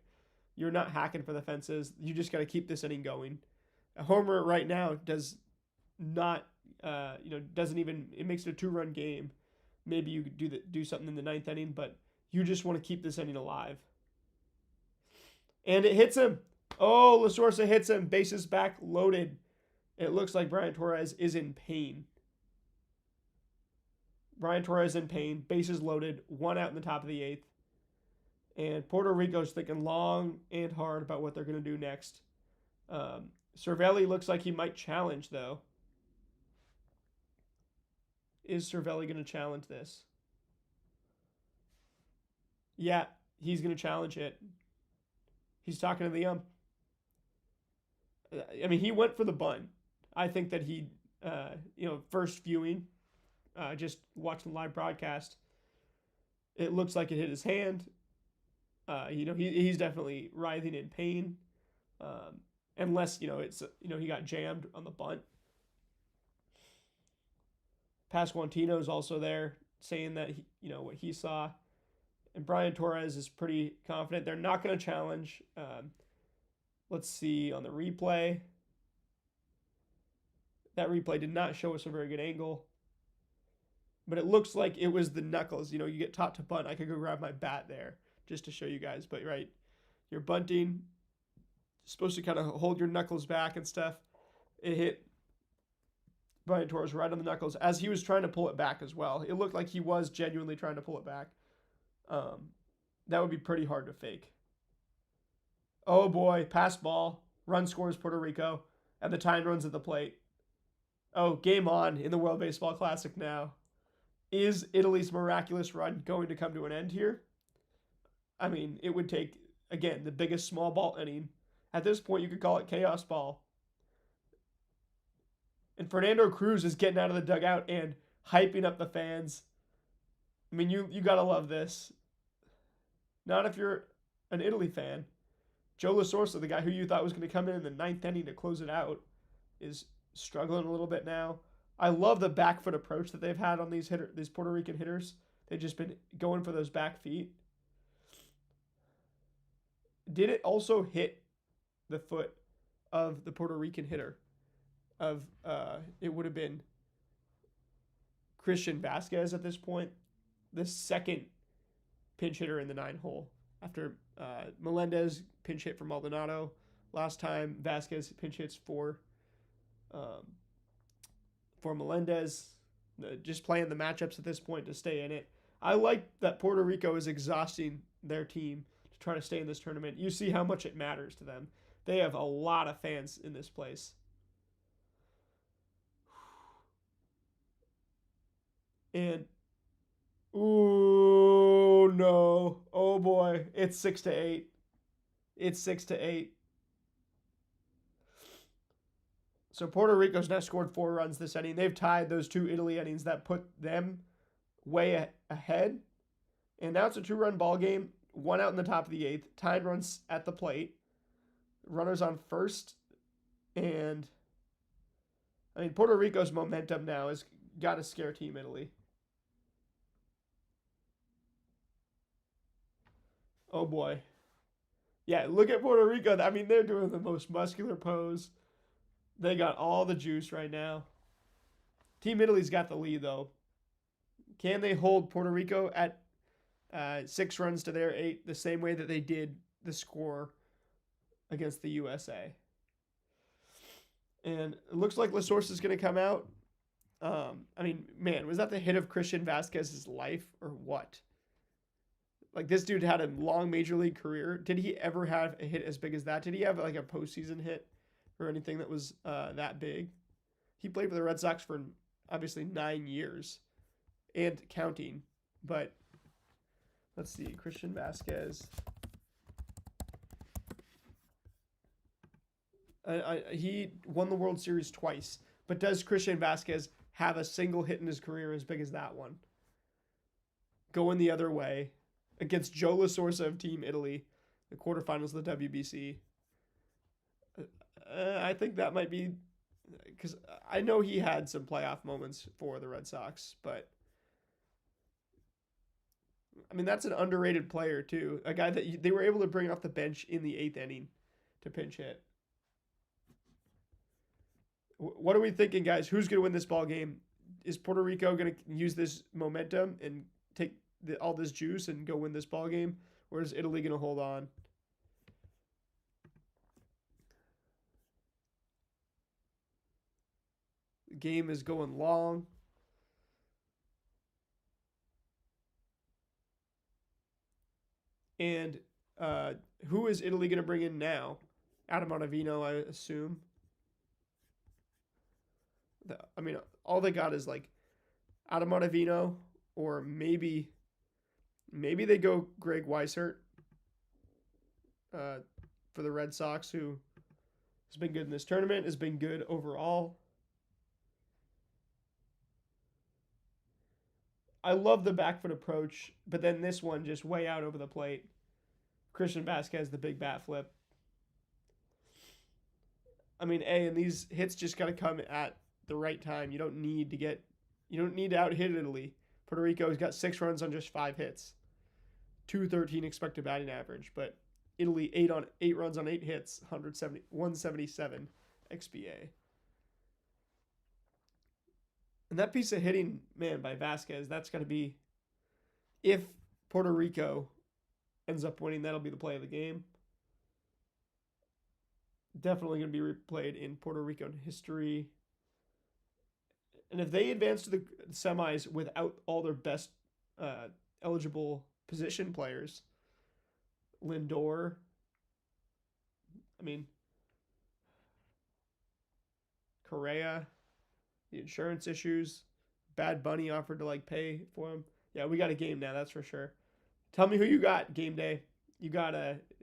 [SPEAKER 1] You're not hacking for the fences. You just got to keep this inning going. A homer right now does not, doesn't even. It makes it a 2-run game. Maybe you do something in the ninth inning, but you just want to keep this inning alive. And it hits him. Oh, La Sorsa hits him. Bases back, loaded. It looks like Brian Torres is in pain. Brian Torres in pain. Bases loaded. 1 out in the top of the 8th. And Puerto Rico's thinking long and hard about what they're going to do next. Cervelli looks like he might challenge, though. Is Cervelli going to challenge this? Yeah, he's going to challenge it. He's talking to the ump. I mean, he went for the bunt. I think that he, first viewing, just watching the live broadcast, it looks like it hit his hand. He's definitely writhing in pain, unless he got jammed on the bunt. Pasquantino's also there saying that what he saw, and Brian Torres is pretty confident they're not going to challenge. Let's see on the replay. That replay did not show us a very good angle, but it looks like it was the knuckles. You get taught to bunt. I could go grab my bat there just to show you guys, but right, you're bunting, supposed to kind of hold your knuckles back and stuff. It hit Brian Torres right on the knuckles as he was trying to pull it back as well. It looked like he was genuinely trying to pull it back. That would be pretty hard to fake. Oh boy, pass ball, run scores Puerto Rico, and the tying runs at the plate. Oh, game on in the World Baseball Classic now. Is Italy's miraculous run going to come to an end here? I mean, it would take, again, the biggest small ball inning. At this point, you could call it chaos ball. And Fernando Cruz is getting out of the dugout and hyping up the fans. I mean, you got to love this. Not if you're an Italy fan. Joe La Sorsa, the guy who you thought was going to come in the ninth inning to close it out, is struggling a little bit now. I love the back foot approach that they've had on these Puerto Rican hitters. They've just been going for those back feet. Did it also hit the foot of the Puerto Rican hitter? It would have been Christian Vasquez at this point, the second pinch hitter in the 9-hole. After Melendez pinch hit for Maldonado last time, Vasquez pinch hits for Melendez. Just playing the matchups at this point to stay in it. I like that Puerto Rico is exhausting their team to try to stay in this tournament. You see how much it matters to them. They have a lot of fans in this place. And ooh, no. Oh boy, it's 6-8. It's 6-8. So Puerto Rico's now scored 4 runs this inning. They've tied those 2 Italy innings that put them way ahead. And now it's a 2-run ball game. 1 out in the top of the 8th. Tied runs at the plate. Runners on first. And I mean, Puerto Rico's momentum now has got to scare Team Italy. Oh boy. Yeah, look at Puerto Rico. I mean, they're doing the most muscular pose. They got all the juice right now. Team Italy's got the lead, though. Can they hold Puerto Rico at 6 runs to their 8, the same way that they did the score against the USA? And it looks like La Sorsa is going to come out. I mean, man, was that the hit of Christian Vasquez's life or what? Like, this dude had a long major league career. Did he ever have a hit as big as that? Did he have like a postseason hit or anything that was that big? He played for the Red Sox for obviously 9 years and counting. But let's see, Christian Vasquez. He won the World Series twice. But does Christian Vasquez have a single hit in his career as big as that one? Going the other way against Joe La Sorsa of Team Italy, the quarterfinals of the WBC. I think that might be because I know he had some playoff moments for the Red Sox, but I mean that's an underrated player too. A guy that they were able to bring off the bench in the eighth inning to pinch hit. What are we thinking, guys? Who's going to win this ball game? Is Puerto Rico going to use this momentum and take all this juice and go win this ball game, or is Italy going to hold on? The game is going long. And who is Italy going to bring in now? Adam Ottavino, I assume. I mean, all they got is like Adam Ottavino, or maybe they go Greg Weishart for the Red Sox, who has been good in this tournament, has been good overall. I love the back foot approach, but then this one just way out over the plate. Christian Vasquez, the big bat flip. I mean, and these hits just got to come at the right time. You don't need to out hit Italy. Puerto Rico's got 6 runs on just 5 hits, 213 expected batting average, but Italy 8 runs on 8 hits, 177 xBA. And that piece of hitting, man, by Vasquez, that's going to be, if Puerto Rico ends up winning, that'll be the play of the game. Definitely going to be replayed in Puerto Rico history. And if they advance to the semis without all their best eligible position players, Lindor, I mean, Correa, the insurance issues, Bad Bunny offered to like pay for him. Yeah, we got a game now, that's for sure. Tell me who you got, game day. You got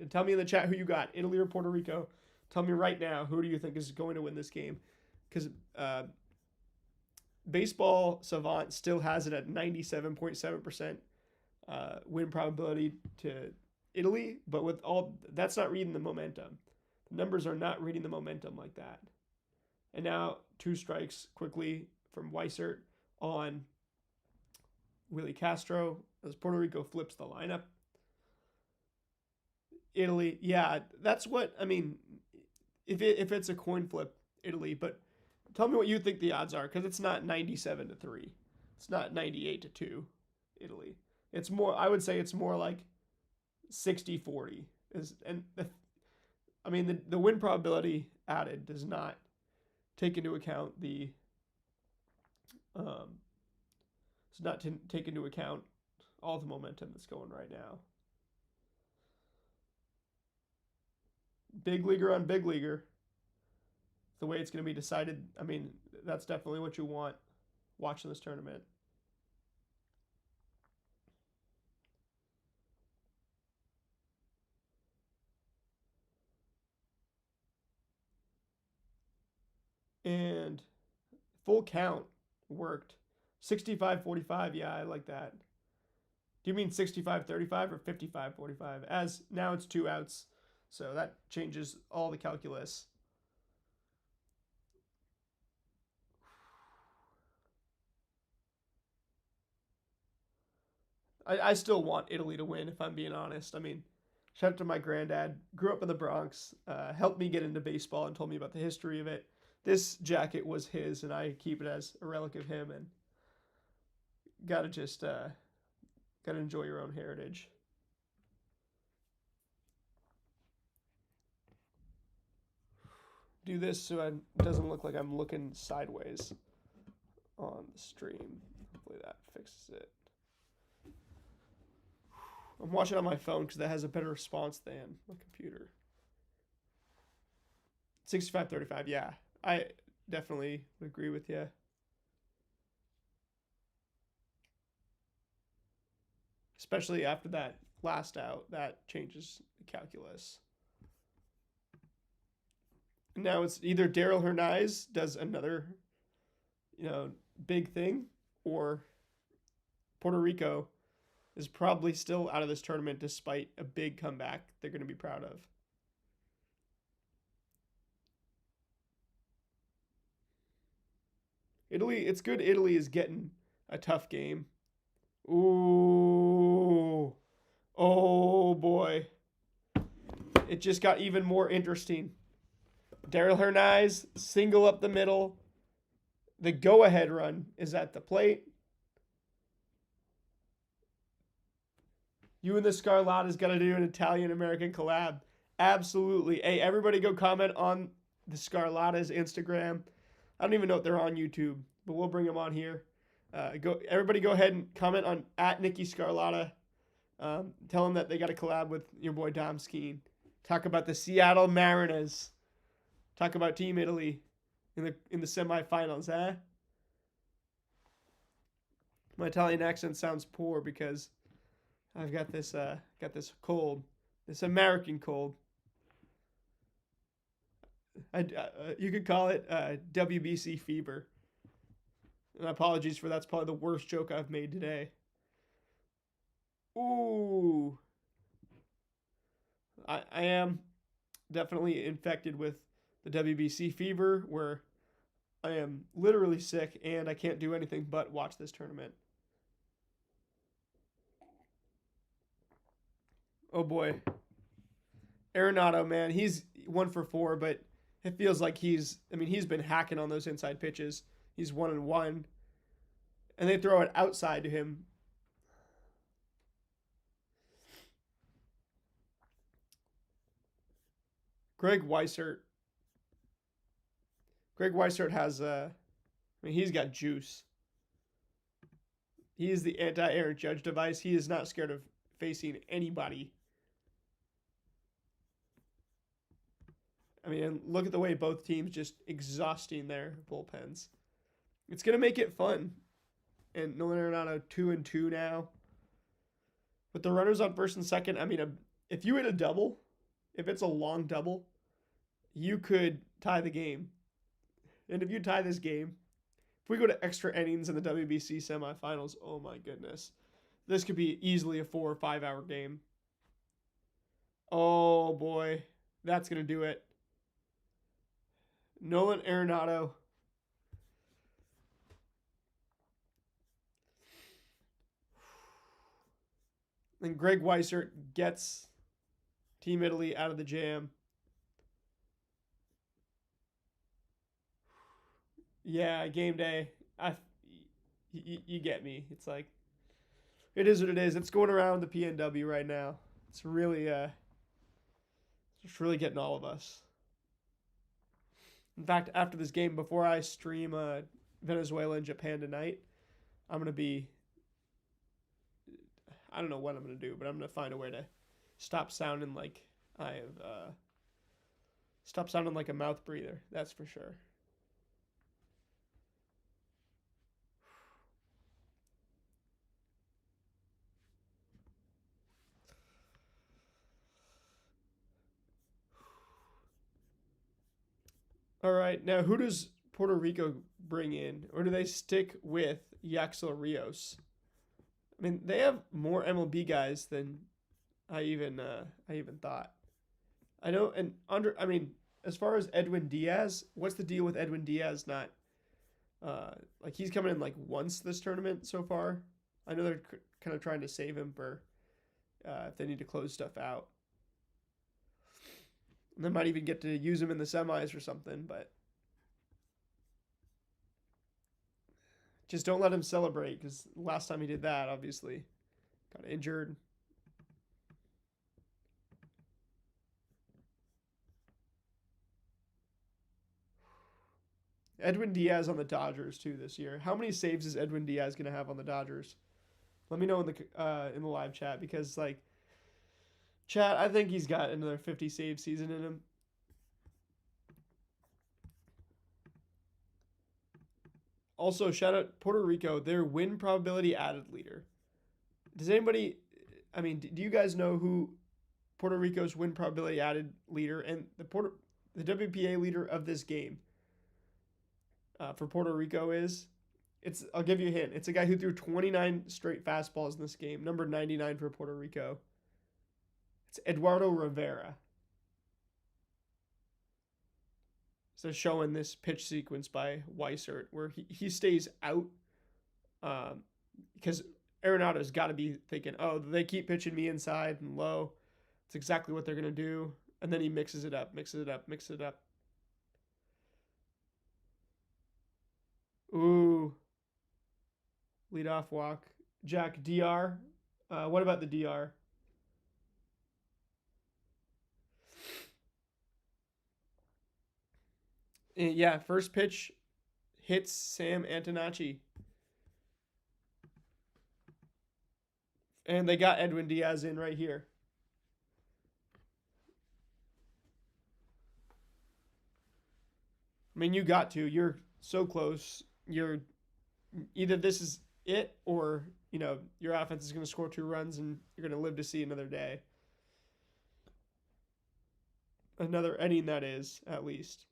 [SPEAKER 1] tell me in the chat who you got, Italy or Puerto Rico. Tell me right now, who do you think is going to win this game? Because Baseball Savant still has it at 97.7% win probability to Italy, but with all that's not reading the momentum. The numbers are not reading the momentum like that. And now 2 strikes quickly from Weissert on Willie Castro as Puerto Rico flips the lineup. Italy, yeah, that's what I mean. If it's a coin flip, Italy, but tell me what you think the odds are, because it's not 97-3, it's not 98-2, Italy. It's more. I would say it's more like 60-40. I mean the win probability added does not take into account does not take into account all the momentum that's going right now. Big leaguer on big leaguer. The way it's going to be decided, I mean, that's definitely what you want watching this tournament. And full count worked. 65-45, yeah, I like that. Do you mean 65-35 or 55-45? As now it's 2 outs, so that changes all the calculus. I still want Italy to win, if I'm being honest. I mean, shout out to my granddad. Grew up in the Bronx, helped me get into baseball and told me about the history of it. This jacket was his, and I keep it as a relic of him. And gotta enjoy your own heritage. Do this so it doesn't look like I'm looking sideways on the stream. Hopefully that fixes it. I'm watching on my phone because that has a better response than my computer. 65-35, yeah. I definitely would agree with you. Especially after that last out, that changes the calculus. Now it's either Daryl Hernandez does another, big thing, or Puerto Rico is probably still out of this tournament despite a big comeback they're going to be proud of. Italy, it's good Italy is getting a tough game. Ooh. Oh boy. It just got even more interesting. Daryl Hernandez, single up the middle. The go-ahead run is at the plate. You and the Scarlatta's got to do an Italian-American collab. Absolutely. Hey, everybody go comment on the Scarlatta's Instagram. I don't even know if they're on YouTube, but we'll bring them on here. Everybody go ahead and comment on at Nikki Scarlatta. Tell them that they got to collab with your boy Dom Skeen. Talk about the Seattle Mariners. Talk about Team Italy in the semifinals, eh? My Italian accent sounds poor because I've got this cold, this American cold. You could call it WBC fever. And apologies for that's probably the worst joke I've made today. Ooh. I am definitely infected with the WBC fever where I am literally sick and I can't do anything but watch this tournament. Oh boy. Arenado, man, he's 1 for 4, but it feels like he's been hacking on those inside pitches. He's 1-1. And they throw it outside to him. Greg Weissert has he's got juice. He is the anti-Aaron Judge device. He is not scared of facing anybody. I mean, look at the way both teams just exhausting their bullpens. It's going to make it fun. And Nolan Arenado 2-2 now. With the runners on first and second, I mean, if you hit a double, if it's a long double, you could tie the game. And if you tie this game, if we go to extra innings in the WBC semifinals, oh my goodness. This could be easily a 4 or 5 hour game. Oh boy, that's going to do it. Nolan Arenado. And Greg Weissert gets Team Italy out of the jam. Yeah, game day. You get me. It's like, it is what it is. It's going around the PNW right now. It's really getting all of us. In fact, after this game, before I stream Venezuela and Japan tonight, I'm going to be, I don't know what I'm going to do, but I'm going to find a way to stop sounding like stop sounding like a mouth breather. That's for sure. All right, now who does Puerto Rico bring in, or do they stick with Yaxel Rios? I mean, they have more MLB guys than I even thought. I know, and as far as Edwin Diaz, what's the deal with Edwin Diaz not like he's coming in like once this tournament so far? I know they're kind of trying to save him for if they need to close stuff out. And they might even get to use him in the semis or something, but just don't let him celebrate because last time he did that, obviously, got injured. Edwin Diaz on the Dodgers too this year. How many saves is Edwin Diaz gonna have on the Dodgers? Let me know in the live chat because like chat, I think he's got another 50 save season in him. Also, shout out Puerto Rico, their win probability added leader. Does anybody, I mean, do you guys know who Puerto Rico's win probability added leader and the WPA leader of this game for Puerto Rico is? I'll give you a hint. It's a guy who threw 29 straight fastballs in this game, number 99 for Puerto Rico. It's Eduardo Rivera. So showing this pitch sequence by Weissert where he stays out because Arenado's got to be thinking, oh, they keep pitching me inside and low. It's exactly what they're going to do. And then he mixes it up, mixes it up, mixes it up. Ooh. Leadoff walk. Jack, DR. What about the DR? Yeah, first pitch hits Sam Antonacci. And they got Edwin Diaz in right here. I mean, you got to. You're so close. You're either this is it or, your offense is going to score 2 runs and you're going to live to see another day. Another inning, that is, at least.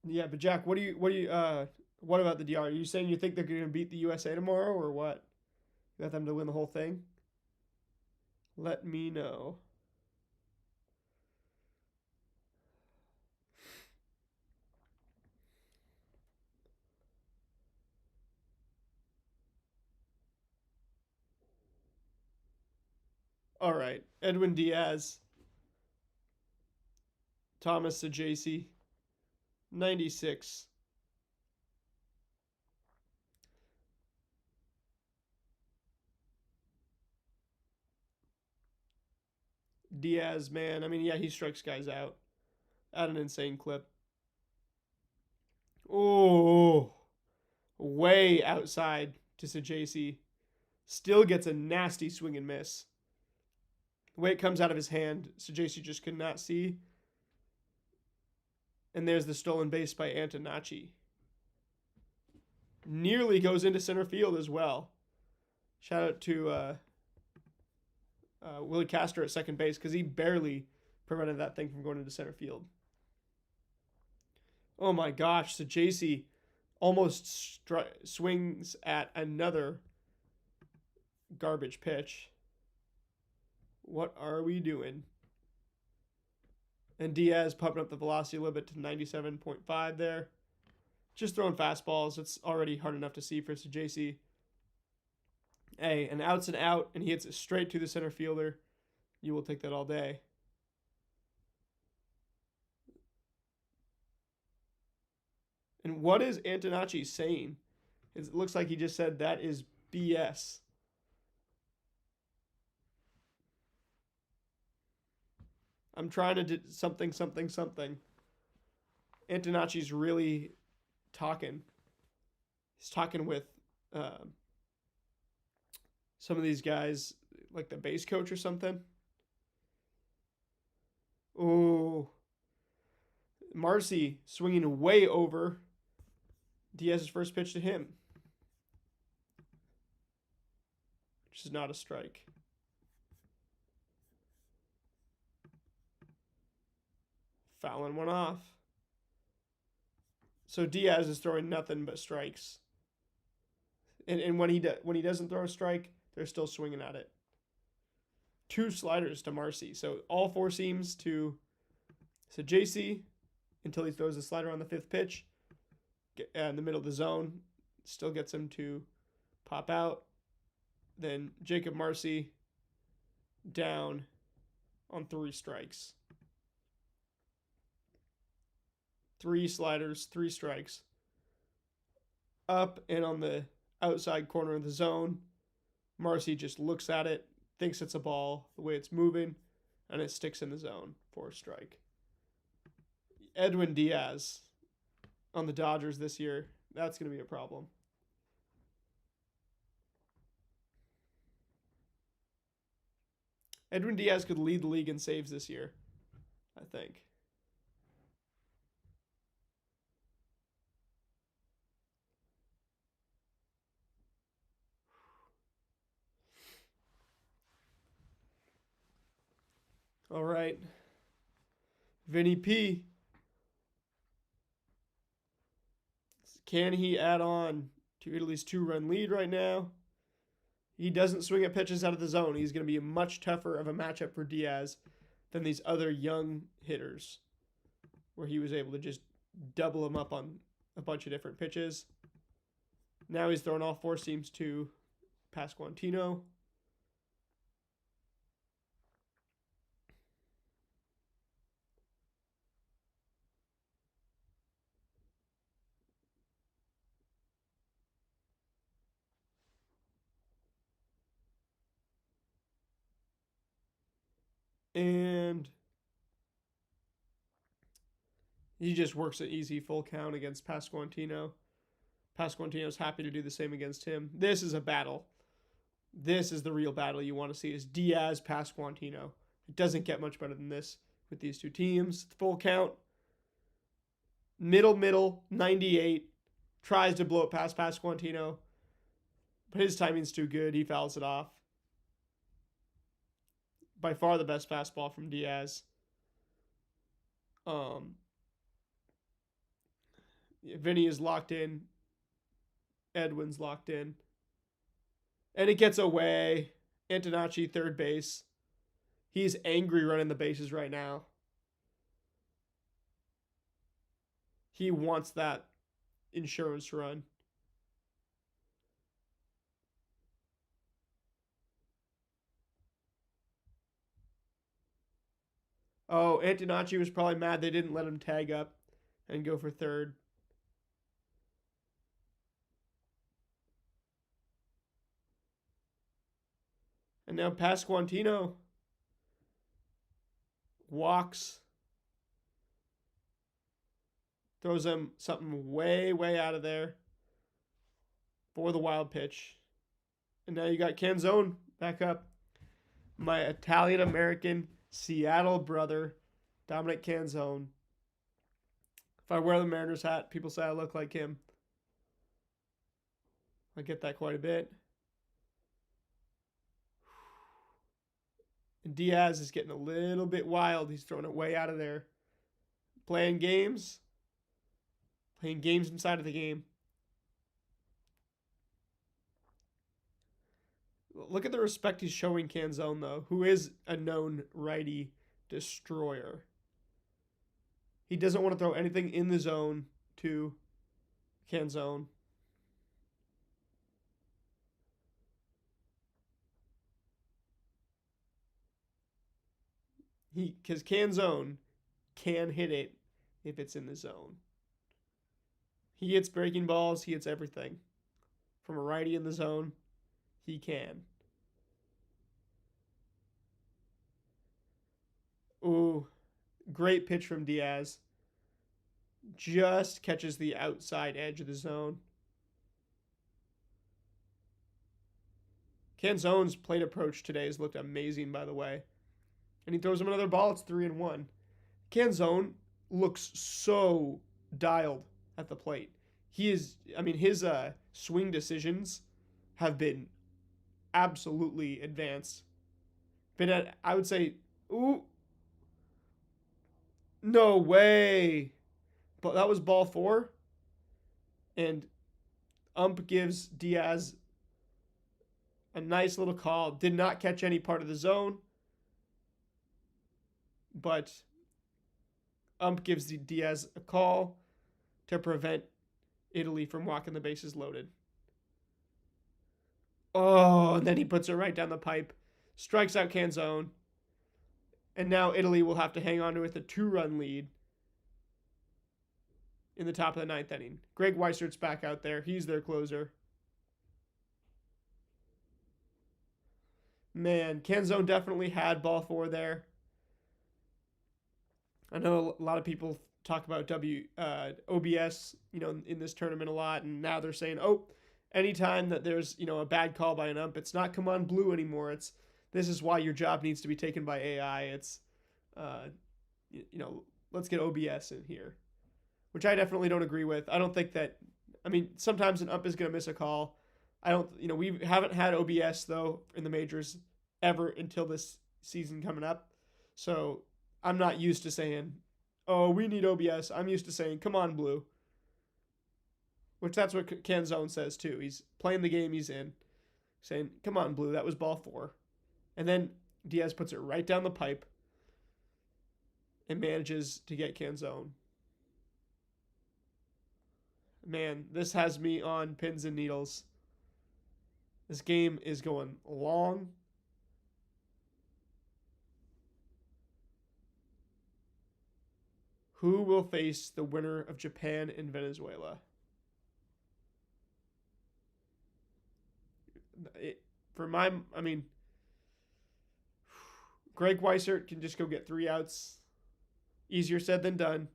[SPEAKER 1] Yeah, but Jack, what about the DR? Are you saying you think they're going to beat the USA tomorrow or what? You got them to win the whole thing? Let me know. All right. Edwin Diaz. Thomas Sajaci. 96. Diaz, man. I mean, yeah, he strikes guys out at an insane clip. Oh, way outside to Sajaci. Still gets a nasty swing and miss. The way it comes out of his hand, Sajaci just could not see. And there's the stolen base by Antonacci. Nearly goes into center field as well. Shout out to Willie Castor at second base because he barely prevented that thing from going into center field. Oh my gosh, Sajaci almost swings at another garbage pitch. What are we doing? And Diaz pumping up the velocity limit to 97.5 there. Just throwing fastballs. It's already hard enough to see for Sajaci. Hey, an out's an out, and he hits it straight to the center fielder. You will take that all day. And what is Antonacci saying? It looks like he just said that is BS. I'm trying to do something. Antonacci's really talking. He's talking with some of these guys, like the base coach or something. Oh, Marcy swinging way over Diaz's first pitch to him, which is not a strike. Fouling one off. So Diaz is throwing nothing but strikes. And when he doesn't throw a strike, they're still swinging at it. 2 sliders to Marcy. So all 4 seams to Sajaci until he throws the slider on the 5th pitch. In the middle of the zone. Still gets him to pop out. Then Jacob Marcy down on 3 strikes. 3 sliders, 3 strikes. Up and on the outside corner of the zone. Marcy just looks at it, thinks it's a ball, the way it's moving, and it sticks in the zone for a strike. Edwin Diaz on the Dodgers this year, that's going to be a problem. Edwin Diaz could lead the league in saves this year, I think. All right. Vinny P. Can he add on to Italy's 2-run lead right now? He doesn't swing at pitches out of the zone. He's going to be much tougher of a matchup for Diaz than these other young hitters, where he was able to just double him up on a bunch of different pitches. Now he's throwing all four seams to Pasquantino. And he just works an easy full count against Pasquantino. Pasquantino's happy to do the same against him. This is a battle. This is the real battle you want to see, is Diaz Pasquantino. It doesn't get much better than this with these two teams. Full count. Middle, 98. Tries to blow it past Pasquantino, but his timing's too good. He fouls it off. By far the best fastball from Diaz. Vinny is locked in. Edwin's locked in. And it gets away. Antonacci, third base. He's angry running the bases right now. He wants that insurance run. Oh, Antonacci was probably mad they didn't let him tag up and go for third. And now Pasquantino walks. Throws him something way, way out of there for the wild pitch. And now you got Canzone back up. My Italian-American Seattle brother, Dominic Canzone. If I wear the Mariners hat, people say I look like him. I get that quite a bit. And Diaz is getting a little bit wild. He's throwing it way out of there. Playing games. Playing games inside of the game. Look at the respect he's showing Canzone, though, who is a known righty destroyer. He doesn't want to throw anything in the zone to Canzone. Because Canzone can hit it if it's in the zone. He hits breaking balls. He hits everything. From a righty in the zone, he can. Ooh, great pitch from Diaz. Just catches the outside edge of the zone. Canzone's plate approach today has looked amazing, by the way. And he throws him another ball. It's 3-1. Canzone looks so dialed at the plate. His swing decisions have been absolutely advanced. Been at, I would say, ooh, no way. But that was ball 4. And ump gives Diaz a nice little call. Did not catch any part of the zone. But ump gives Diaz a call to prevent Italy from walking the bases loaded. Oh, and then he puts it right down the pipe. Strikes out Canzone. And now Italy will have to hang on to it with a 2-run lead in the top of the 9th inning. Greg Weisert's back out there. He's their closer. Man, Canzone definitely had ball 4 there. I know a lot of people talk about OBS, in this tournament a lot, and now they're saying, anytime that there's, a bad call by an ump, it's not come on blue anymore. This is why your job needs to be taken by AI. It's, let's get OBS in here, which I definitely don't agree with. I don't think that, sometimes an ump is going to miss a call. We haven't had OBS, though, in the majors ever until this season coming up. So I'm not used to saying, we need OBS. I'm used to saying, come on, blue. Which that's what Canzone says, too. He's playing the game he's in. saying, "Come on, Blue, that was ball 4." And then Diaz puts it right down the pipe and manages to get Canzone. Man, this has me on pins and needles. This game is going long. Who will face the winner of Japan and Venezuela? I mean, Greg Weissert can just go get 3 outs. Easier said than done.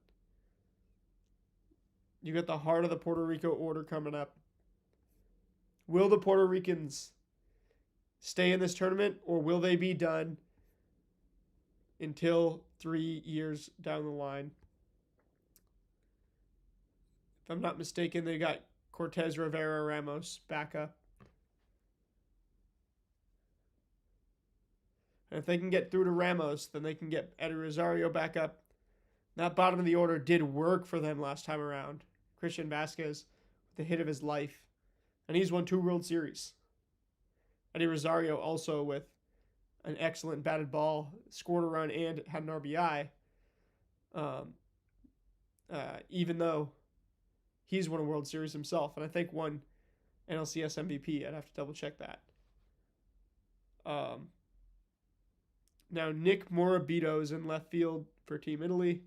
[SPEAKER 1] You got the heart of the Puerto Rico order coming up. Will the Puerto Ricans stay in this tournament, or will they be done until 3 years down the line? If I'm not mistaken, they got Cortez, Rivera, Ramos back up. And if they can get through to Ramos, then they can get Eddie Rosario back up. That bottom of the order did work for them last time around. Christian Vasquez with the hit of his life. And he's won 2 World Series. Eddie Rosario also with an excellent batted ball, scored a run, and had an RBI. Even though he's won a World Series himself, and I think won NLCS MVP. I'd have to double check that. Now Nick Morabito is in left field for Team Italy.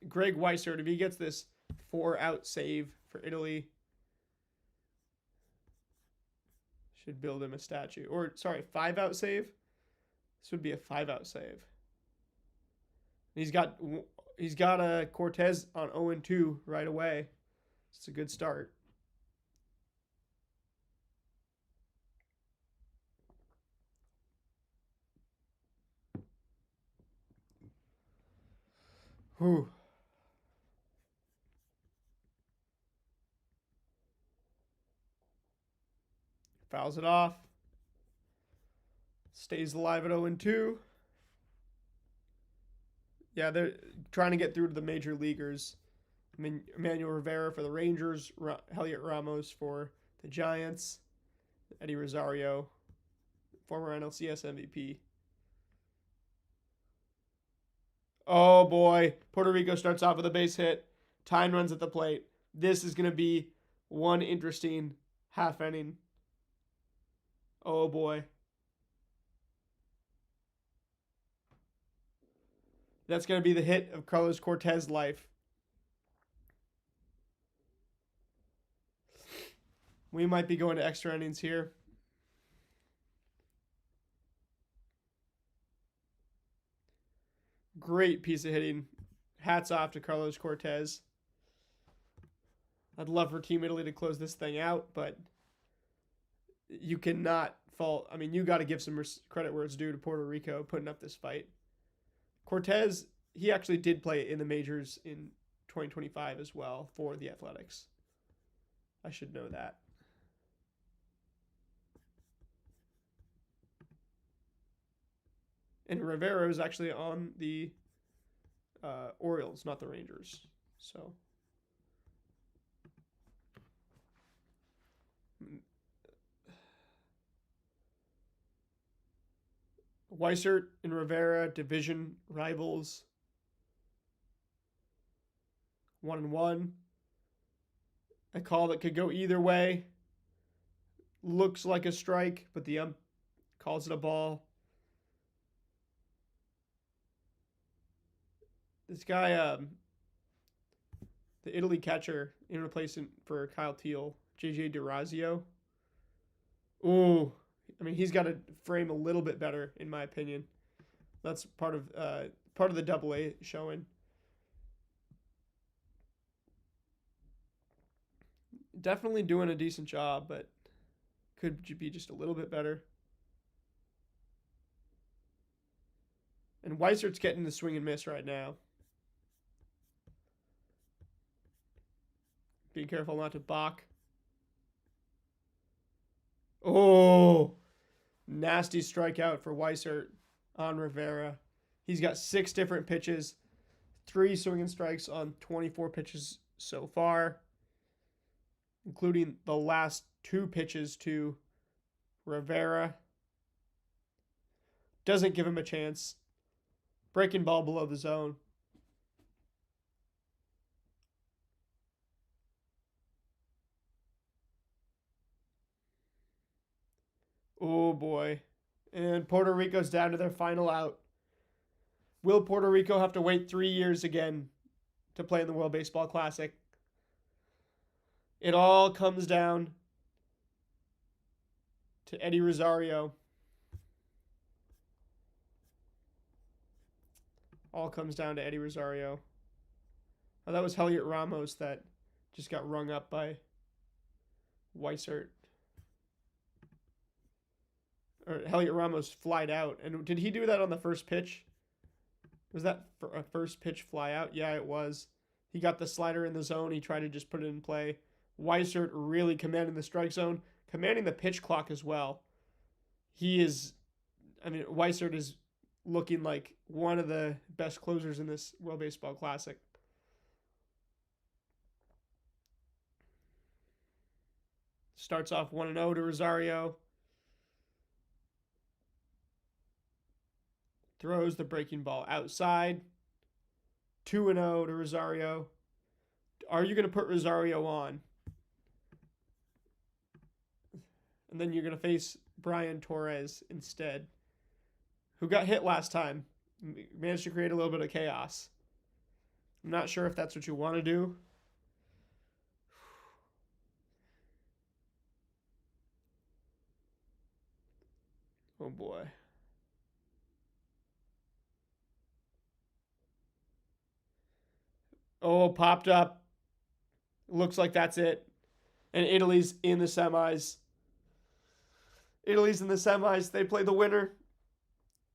[SPEAKER 1] Greg Weissert, if he gets this 4-out save for Italy, should build him a statue. Or, sorry, 5-out save? This would be a 5-out save. He's got a Cortez on 0-2 right away. It's a good start. Whew. Fouls it off. Stays alive at 0-2. Yeah, they're trying to get through to the major leaguers. I mean, Emmanuel Rivera for the Rangers, Heliot Ramos for the Giants, Eddie Rosario, former NLCS MVP. Oh boy, Puerto Rico starts off with a base hit. Tyne runs at the plate. This is going to be one interesting half inning. Oh boy. That's going to be the hit of Carlos Cortez's life. We might be going to extra innings here. Great piece of hitting. Hats off to Carlos Cortez. I'd love for Team Italy to close this thing out, but you cannot fault. I mean, you got to give some credit where it's due to Puerto Rico putting up this fight. Cortez, he actually did play in the majors in 2025 as well for the Athletics. I should know that. And Rivera is actually on the Orioles, not the Rangers. So Weissert and Rivera, division rivals. 1-1. A call that could go either way. Looks like a strike, but the ump calls it a ball. This guy, the Italy catcher in replacement for Kyle Teal, JJ DeRazio. Ooh, I mean, he's got to frame a little bit better, in my opinion. That's part of the Double-A showing. Definitely doing a decent job, but could be just a little bit better. And Weissert's getting the swing and miss right now. Be careful not to balk. Oh, Nasty strikeout for Weissert on Rivera. He's got 6 different pitches, 3 swinging strikes on 24 pitches so far, including the last 2 pitches to Rivera. Doesn't give him a chance. Breaking ball below the zone. Oh boy. And Puerto Rico's down to their final out. Will Puerto Rico have to wait 3 years again to play in the World Baseball Classic? It all comes down to Eddie Rosario. All comes down to Eddie Rosario. Oh, that was Heliot Ramos that just got rung up by Weissert. Or Heliot Ramos flied out. And did he do that on the first pitch? Was that for a first pitch fly out? Yeah, it was. He got the slider in the zone. He tried to just put it in play. Weissert really commanding the strike zone, commanding the pitch clock as well. Weissert is looking like one of the best closers in this World Baseball Classic. Starts off 1-0 to Rosario. Throws the breaking ball outside. 2-0 to Rosario. Are you going to put Rosario on? And then you're going to face Brian Torres instead, who got hit last time. Managed to create a little bit of chaos. I'm not sure if that's what you want to do. Oh boy. Oh, popped up. Looks like that's it. And Italy's in the semis. Italy's in the semis. They play the winner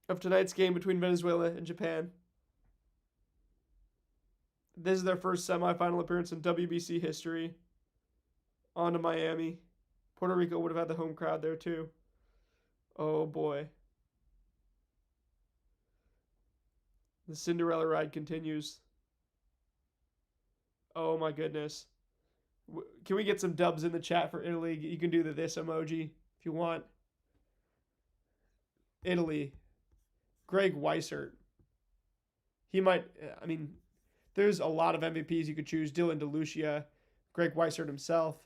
[SPEAKER 1] of tonight's game between Venezuela and Japan. This is their first semifinal appearance in WBC history. On to Miami. Puerto Rico would have had the home crowd there too. Oh boy. The Cinderella ride continues. Oh my goodness. Can we get some dubs in the chat for Italy? You can do the this emoji if you want. Italy. Greg Weissert. There's a lot of MVPs you could choose. Dylan DeLucia, Greg Weissert himself.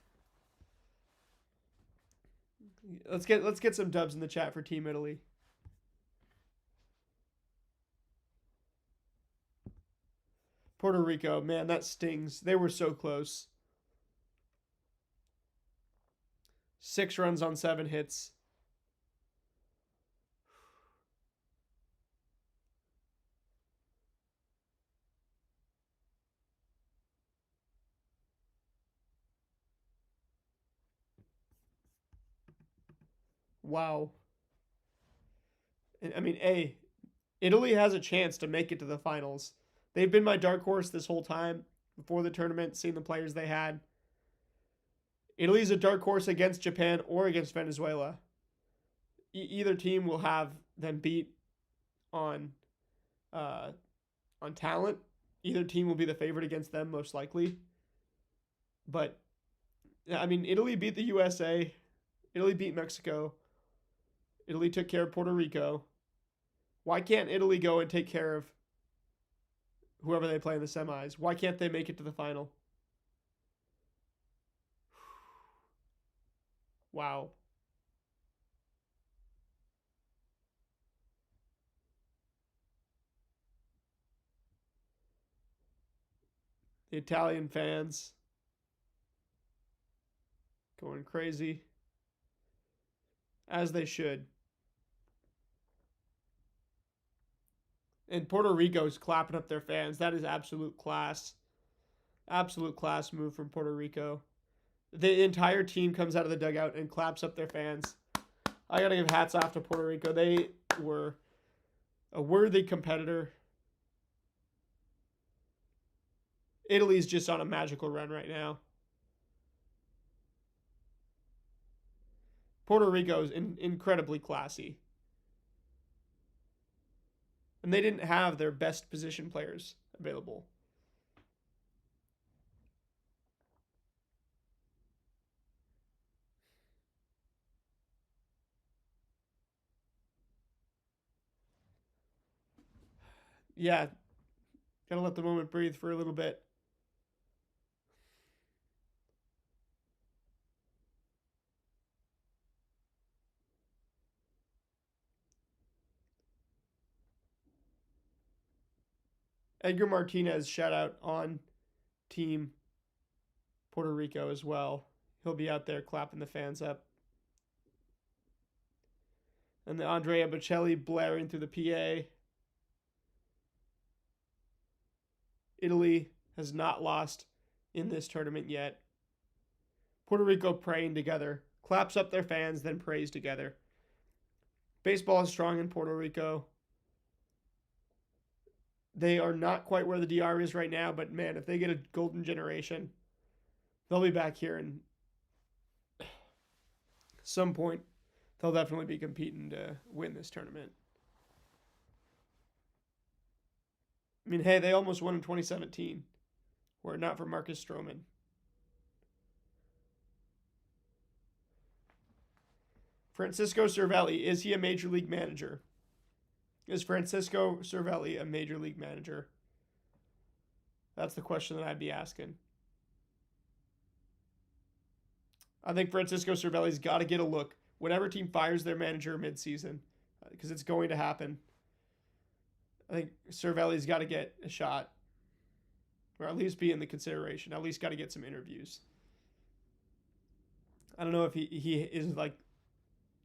[SPEAKER 1] Let's get some dubs in the chat for Team Italy. Puerto Rico, man, that stings. They were so close. 6 runs on 7 hits. Wow. Italy has a chance to make it to the finals. They've been my dark horse this whole time before the tournament, seeing the players they had. Italy's a dark horse against Japan or against Venezuela. Either team will have them beat on talent. Either team will be the favorite against them, most likely. But, Italy beat the USA. Italy beat Mexico. Italy took care of Puerto Rico. Why can't Italy go and take care of whoever they play in the semis? Why can't they make it to the final? Wow. The Italian fans going crazy, as they should. And Puerto Rico's clapping up their fans. That is absolute class. Absolute class move from Puerto Rico. The entire team comes out of the dugout and claps up their fans. I got to give hats off to Puerto Rico. They were a worthy competitor. Italy's just on a magical run right now. Puerto Rico is incredibly classy, and they didn't have their best position players available. Yeah, gotta let the moment breathe for a little bit. Edgar Martinez shout out on team Puerto Rico as well. He'll be out there clapping the fans up. And the Andrea Bocelli blaring through the PA. Italy has not lost in this tournament yet. Puerto Rico praying together, claps up their fans, then prays together. Baseball is strong in Puerto Rico. They are not quite where the DR is right now, but man, if they get a golden generation, they'll be back here and some point they'll definitely be competing to win this tournament. I mean, hey, they almost won in 2017, were it not for Marcus Stroman. Francisco Cervelli, is he a major league manager? Is Francisco Cervelli a major league manager? That's the question that I'd be asking. I think Francisco Cervelli's got to get a look. Whatever team fires their manager midseason, because it's going to happen. I think Cervelli's got to get a shot, or at least be in the consideration. At least got to get some interviews. I don't know if he is like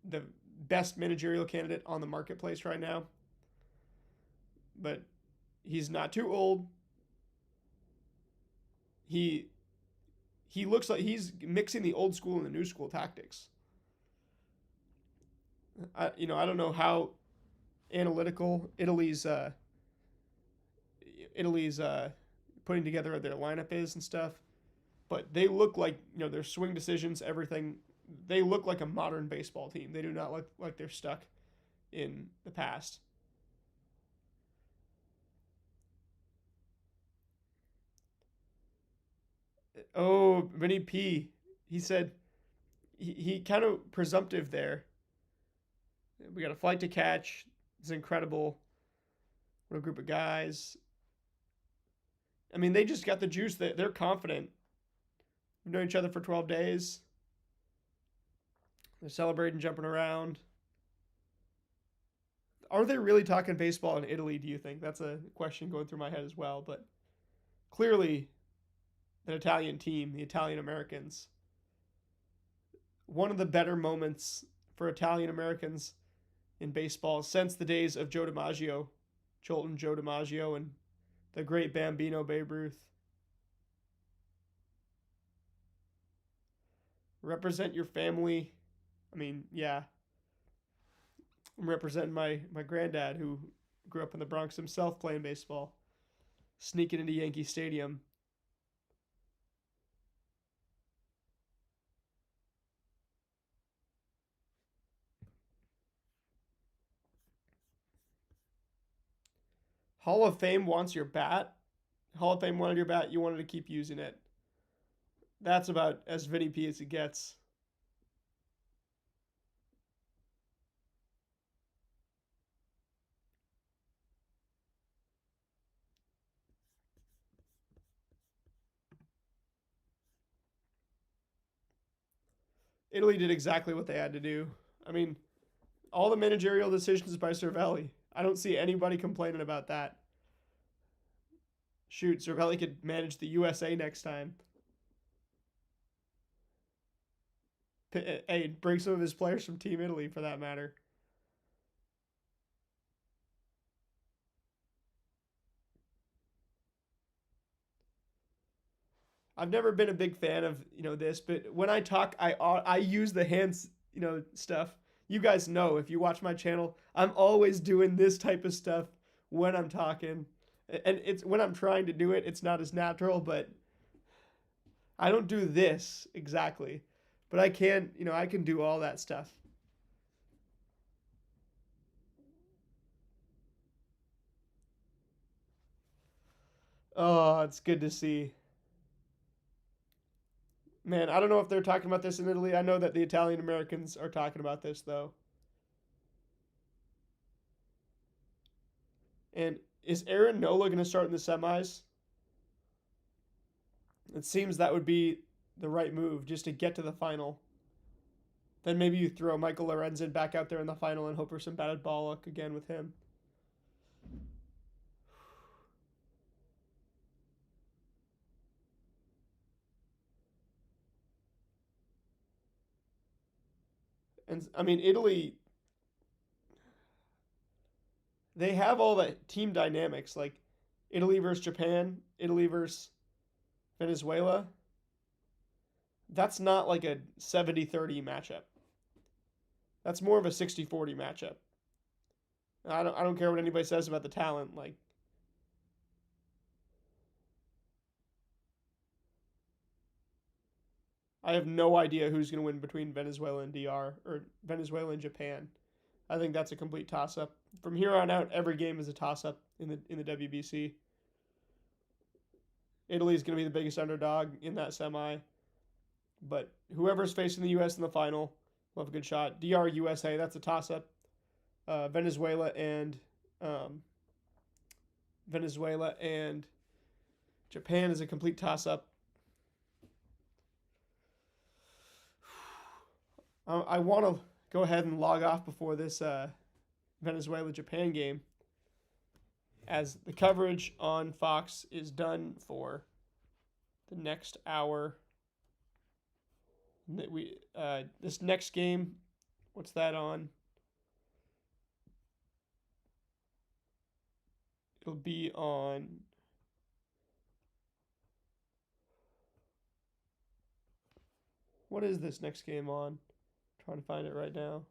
[SPEAKER 1] the best managerial candidate on the marketplace right now, but he's not too old. He looks like he's mixing the old school and the new school tactics. I don't know how analytical Italy's putting together their lineup is and stuff, but they look like their swing decisions, everything. They look like a modern baseball team. They do not look like they're stuck in the past. Oh, Vinny P. He said he kind of presumptive there. We got a flight to catch. It's incredible. What a group of guys. I mean, they just got the juice. They're confident. We've known each other for 12 days. They're celebrating, jumping around. Are they really talking baseball in Italy, do you think? That's a question going through my head as well. But clearly, the Italian team, the Italian Americans, one of the better moments for Italian Americans in baseball since the days of Joe DiMaggio, Jolton Joe DiMaggio, and the great Bambino Babe Ruth. Represent your family. I mean, yeah. I'm representing my granddad who grew up in the Bronx himself playing baseball, sneaking into Yankee Stadium. Hall of Fame wants your bat. Hall of Fame wanted your bat. You wanted to keep using it. That's about as Vinny P as it gets. Italy did exactly what they had to do. I mean, all the managerial decisions by Cervelli. I don't see anybody complaining about that. Shoot, Cervelli could manage the USA next time. Hey, bring some of his players from Team Italy for that matter. I've never been a big fan of this, but when I talk, I use the hands stuff. You guys know if you watch my channel, I'm always doing this type of stuff when I'm talking, and it's when I'm trying to do it, it's not as natural, but I don't do this exactly. But I can, I can do all that stuff. Oh, it's good to see. Man, I don't know if they're talking about this in Italy. I know that the Italian Americans are talking about this though. And is Aaron Nola going to start in the semis? It seems that would be the right move just to get to the final. Then maybe you throw Michael Lorenzen back out there in the final and hope for some batted ball luck again with him. And I mean, Italy, they have all the team dynamics like Italy versus Japan, Italy versus Venezuela. That's not like a 70-30 matchup. That's more of a 60-40 matchup. I don't care what anybody says about the talent. Like, I have no idea who's going to win between Venezuela and DR or Venezuela and Japan. I think that's a complete toss up. From here on out, every game is a toss up in the WBC. Italy's going to be the biggest underdog in that semi, but whoever's facing the U.S. in the final will have a good shot. DR USA, that's a toss up. Venezuela and um, Venezuela and Japan is a complete toss up. I want to go ahead and log off before this Venezuela Japan game, as the coverage on Fox is done for the next hour. This next game, what's that on? It'll be on. What is this next game on? I'm trying to find it right now.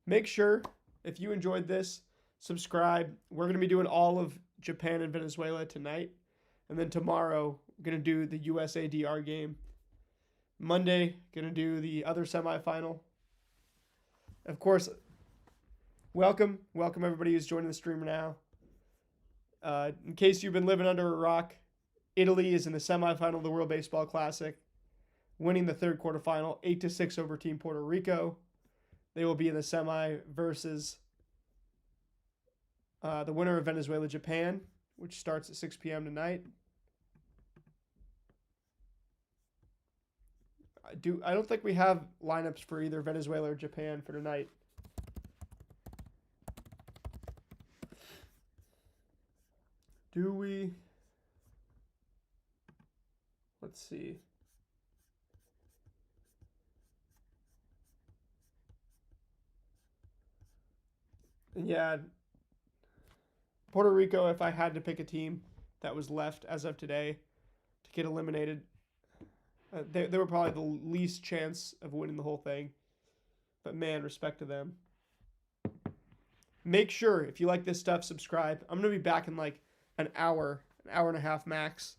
[SPEAKER 1] Make sure, if you enjoyed this, subscribe. We're going to be doing all of Japan and Venezuela tonight. And then tomorrow, we're going to do the USA-DR game. Monday, going to do the other semifinal. Of course, welcome everybody who's joining the stream now. In case you've been living under a rock, Italy is in the semifinal of the World Baseball Classic, winning the third quarterfinal, 8-6 over Team Puerto Rico. They will be in the semi versus the winner of Venezuela-Japan, which starts at 6 p.m. tonight. I don't think we have lineups for either Venezuela or Japan for tonight. Do we? Let's see. Yeah, Puerto Rico, if I had to pick a team that was left as of today to get eliminated, they were probably the least chance of winning the whole thing. But man, respect to them. Make sure, if you like this stuff, subscribe. I'm going to be back in like an hour and a half max.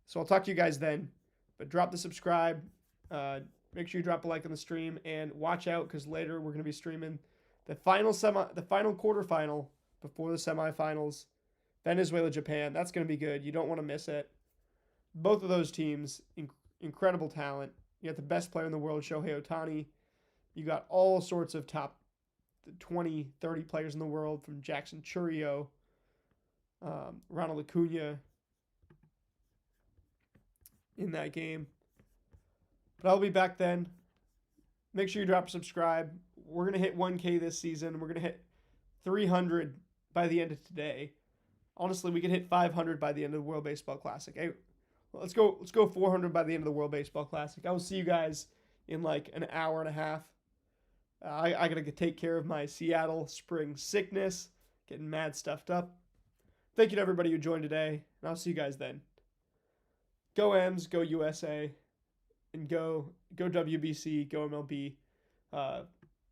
[SPEAKER 1] So I'll talk to you guys then. But drop the subscribe. Make sure you drop a like on the stream. And watch out, because later we're going to be streaming the final quarterfinal before the semifinals. Venezuela-Japan. That's going to be good. You don't want to miss it. Both of those teams, incredible talent. You got the best player in the world, Shohei Ohtani. You got all sorts of top 20, 30 players in the world, from Jackson Chourio, Ronald Acuna in that game. But I'll be back then. Make sure you drop a subscribe. We're going to hit 1K this season. We're going to hit 300 by the end of today. Honestly, we could hit 500 by the end of the World Baseball Classic. Hey, let's go 400 by the end of the World Baseball Classic. I will see you guys in like an hour and a half. I got to take care of my Seattle spring sickness, getting mad stuffed up. Thank you to everybody who joined today, and I'll see you guys then. Go M's, go USA, and go WBC, go MLB.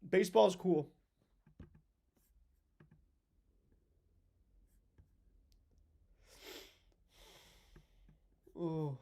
[SPEAKER 1] Baseball is cool. Oh.